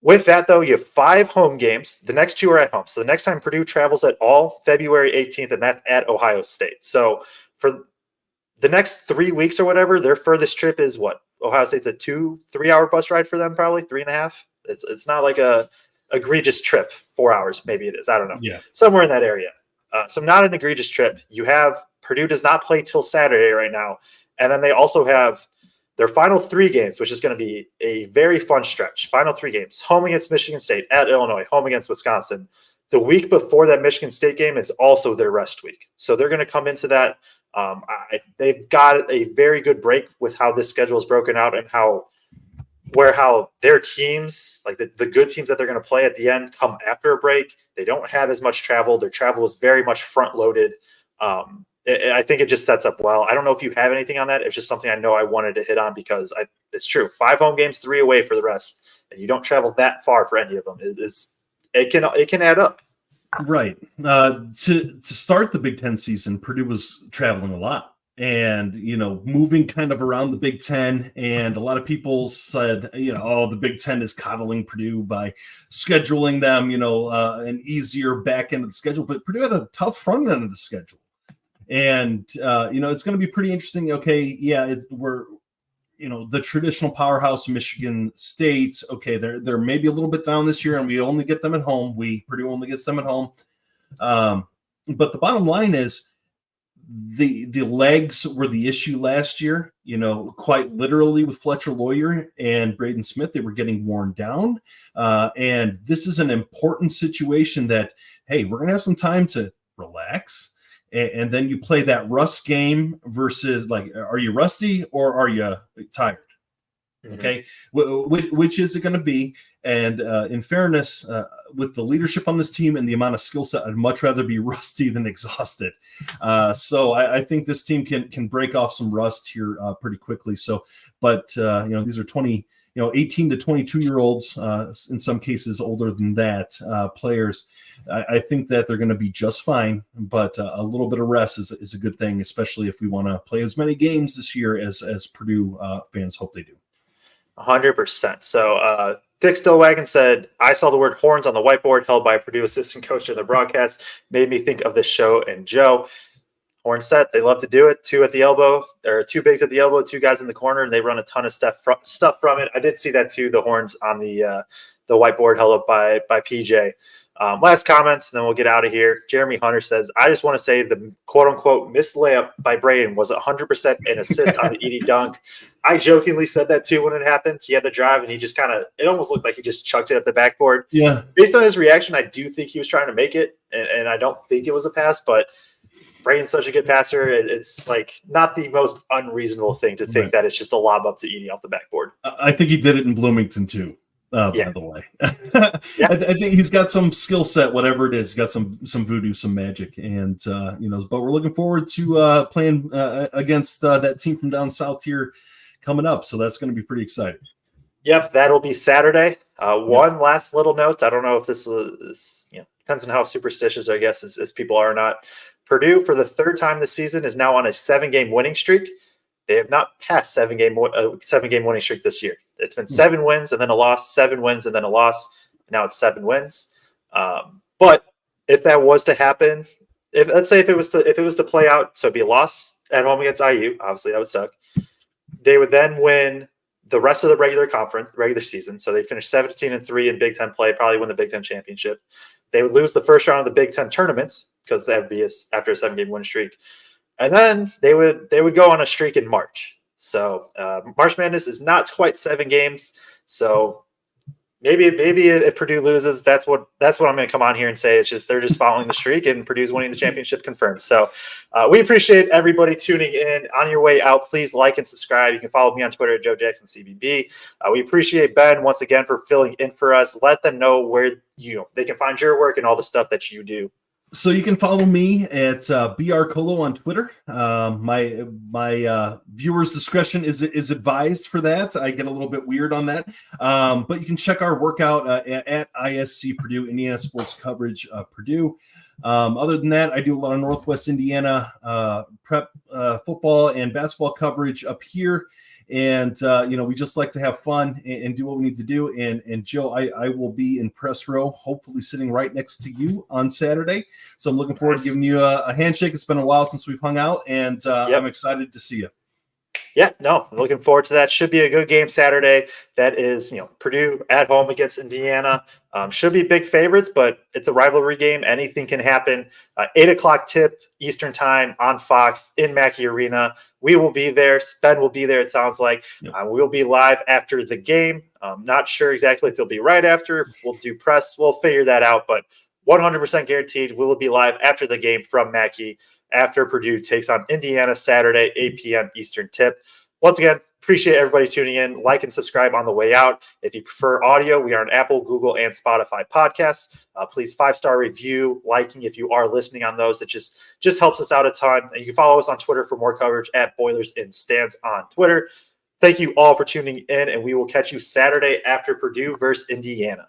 [SPEAKER 1] With that, though, you have 5 home games. The next 2 are at home. So the next time Purdue travels at all, February 18th, and that's at Ohio State. So for the next 3 weeks or whatever, their furthest trip is what? Ohio State's a 2-3 hour bus ride for them, probably 3.5. It's not like a egregious trip. 4 hours, maybe it is. I don't know.
[SPEAKER 3] Yeah,
[SPEAKER 1] somewhere in that area. So not an egregious trip. You have Purdue does not play till Saturday right now, and then they also have their final 3 games, which is going to be a very fun stretch. Final 3 games: home against Michigan State, at Illinois, home against Wisconsin. The week before that Michigan State game is also their rest week, so they're going to come into that. They've got a very good break with how this schedule is broken out and how their teams, like the good teams that they're going to play at the end, come after a break. They don't have as much travel. Their travel is very much front loaded. I think it just sets up well. I don't know if you have anything on that. It's just something I know I wanted to hit on because it's true. 5 home games, 3 away for the rest, and you don't travel that far for any of them. It can add up.
[SPEAKER 3] Right. To start the Big Ten season, Purdue was traveling a lot and, moving kind of around the Big Ten. And a lot of people said, the Big Ten is coddling Purdue by scheduling them, an easier back end of the schedule. But Purdue had a tough front end of the schedule. And, it's going to be pretty interesting. Okay. Yeah. We're the traditional powerhouse Michigan State. Okay. They're maybe a little bit down this year and we only get them at home. Purdue only gets them at home. But the bottom line is the legs were the issue last year, quite literally with Fletcher Loyer and Braden Smith. They were getting worn down. And this is an important situation that, hey, we're going to have some time to relax. And then you play that rust game versus, like, are you rusty or are you tired? Okay, which is it going to be? And in fairness, with the leadership on this team and the amount of skill set, I'd much rather be rusty than exhausted. So I think this team can break off some rust here pretty quickly. So, but these are 18 to 22-year-olds, in some cases older than that, players. I think that they're going to be just fine, but a little bit of rest is a good thing, especially if we want to play as many games this year as Purdue fans hope they do.
[SPEAKER 1] 100%. So Dick Stillwagon said, I saw the word horns on the whiteboard held by a Purdue assistant coach in the broadcast. Made me think of this show and Joe. Horn set, they love to do it. 2 at the elbow. There are 2 bigs at the elbow, 2 guys in the corner, and they run a ton of stuff from it. I did see that too, the horns on the whiteboard held up by PJ. Last comments, and then we'll get out of here. Jeremy Hunter says, I just want to say the quote-unquote missed layup by Braden was 100% an assist on the Edey dunk. I jokingly said that too when it happened. He had the drive, and he just it almost looked like he just chucked it at the backboard.
[SPEAKER 3] Yeah.
[SPEAKER 1] Based on his reaction, I do think he was trying to make it, and I don't think it was a pass, but Braden's such a good passer. It's like not the most unreasonable thing to think that it's just a lob up to Edey off the backboard.
[SPEAKER 3] I think he did it in Bloomington too. By the way, I think he's got some skill set, whatever it is. He's got some voodoo, some magic, and but we're looking forward to playing against that team from down south here coming up. So that's going to be pretty exciting.
[SPEAKER 1] Yep, that'll be Saturday. One last little note. I don't know if this is depends on how superstitious, I guess, as people are or not. Purdue, for the 3rd time this season, is now on a 7-game winning streak. They have not passed 7-game winning streak this year. It's been 7 wins and then a loss, 7 wins and then a loss. Now it's 7 wins. But if that was to happen, let's say if it was to play out, so it'd be a loss at home against IU, obviously that would suck. They would then win the rest of the regular season. So they finish 17-3 in Big Ten play, probably win the Big Ten championship. They would lose the first round of the Big Ten tournaments because that would be after a 7-game win streak. And then they would go on a streak in March. So March Madness is not quite 7 games. So maybe if Purdue loses, that's what I'm going to come on here and say. It's just they're just following the streak and Purdue's winning the championship confirmed. So we appreciate everybody tuning in. On your way out, please like and subscribe. You can follow me on Twitter at JoeJacksonCBB. We appreciate Ben once again for filling in for us. Let them know where they can find your work and all the stuff that you do.
[SPEAKER 3] So you can follow me at BRColo on Twitter. My viewers' discretion is advised for that. I get a little bit weird on that. But you can check our workout at ISC Purdue, Indiana Sports Coverage Purdue. Other than that, I do a lot of Northwest Indiana prep football and basketball coverage up here. And, we just like to have fun and do what we need to do. And Joe, I will be in press row, hopefully sitting right next to you on Saturday. So I'm looking forward to giving you a handshake. It's been a while since we've hung out, and I'm excited to see you.
[SPEAKER 1] Yeah, no, I'm looking forward to that. Should be a good game Saturday. That is, Purdue at home against Indiana. Should be big favorites, but it's a rivalry game. Anything can happen. 8:00 tip Eastern time on Fox in Mackey Arena. We will be there. Ben will be there, it sounds like.
[SPEAKER 3] Yep.
[SPEAKER 1] We'll be live after the game. Not sure exactly if it'll be right after. If we'll do press, we'll figure that out. But 100% guaranteed we will be live after the game from Mackey after Purdue takes on Indiana Saturday, 8 p.m. Eastern tip. Once again, appreciate everybody tuning in. Like and subscribe on the way out. If you prefer audio, we are on Apple, Google, and Spotify podcasts. Please 5-star review, liking if you are listening on those. It just helps us out a ton. And you can follow us on Twitter for more coverage at Boilers in Stands on Twitter. Thank you all for tuning in, and we will catch you Saturday after Purdue versus Indiana.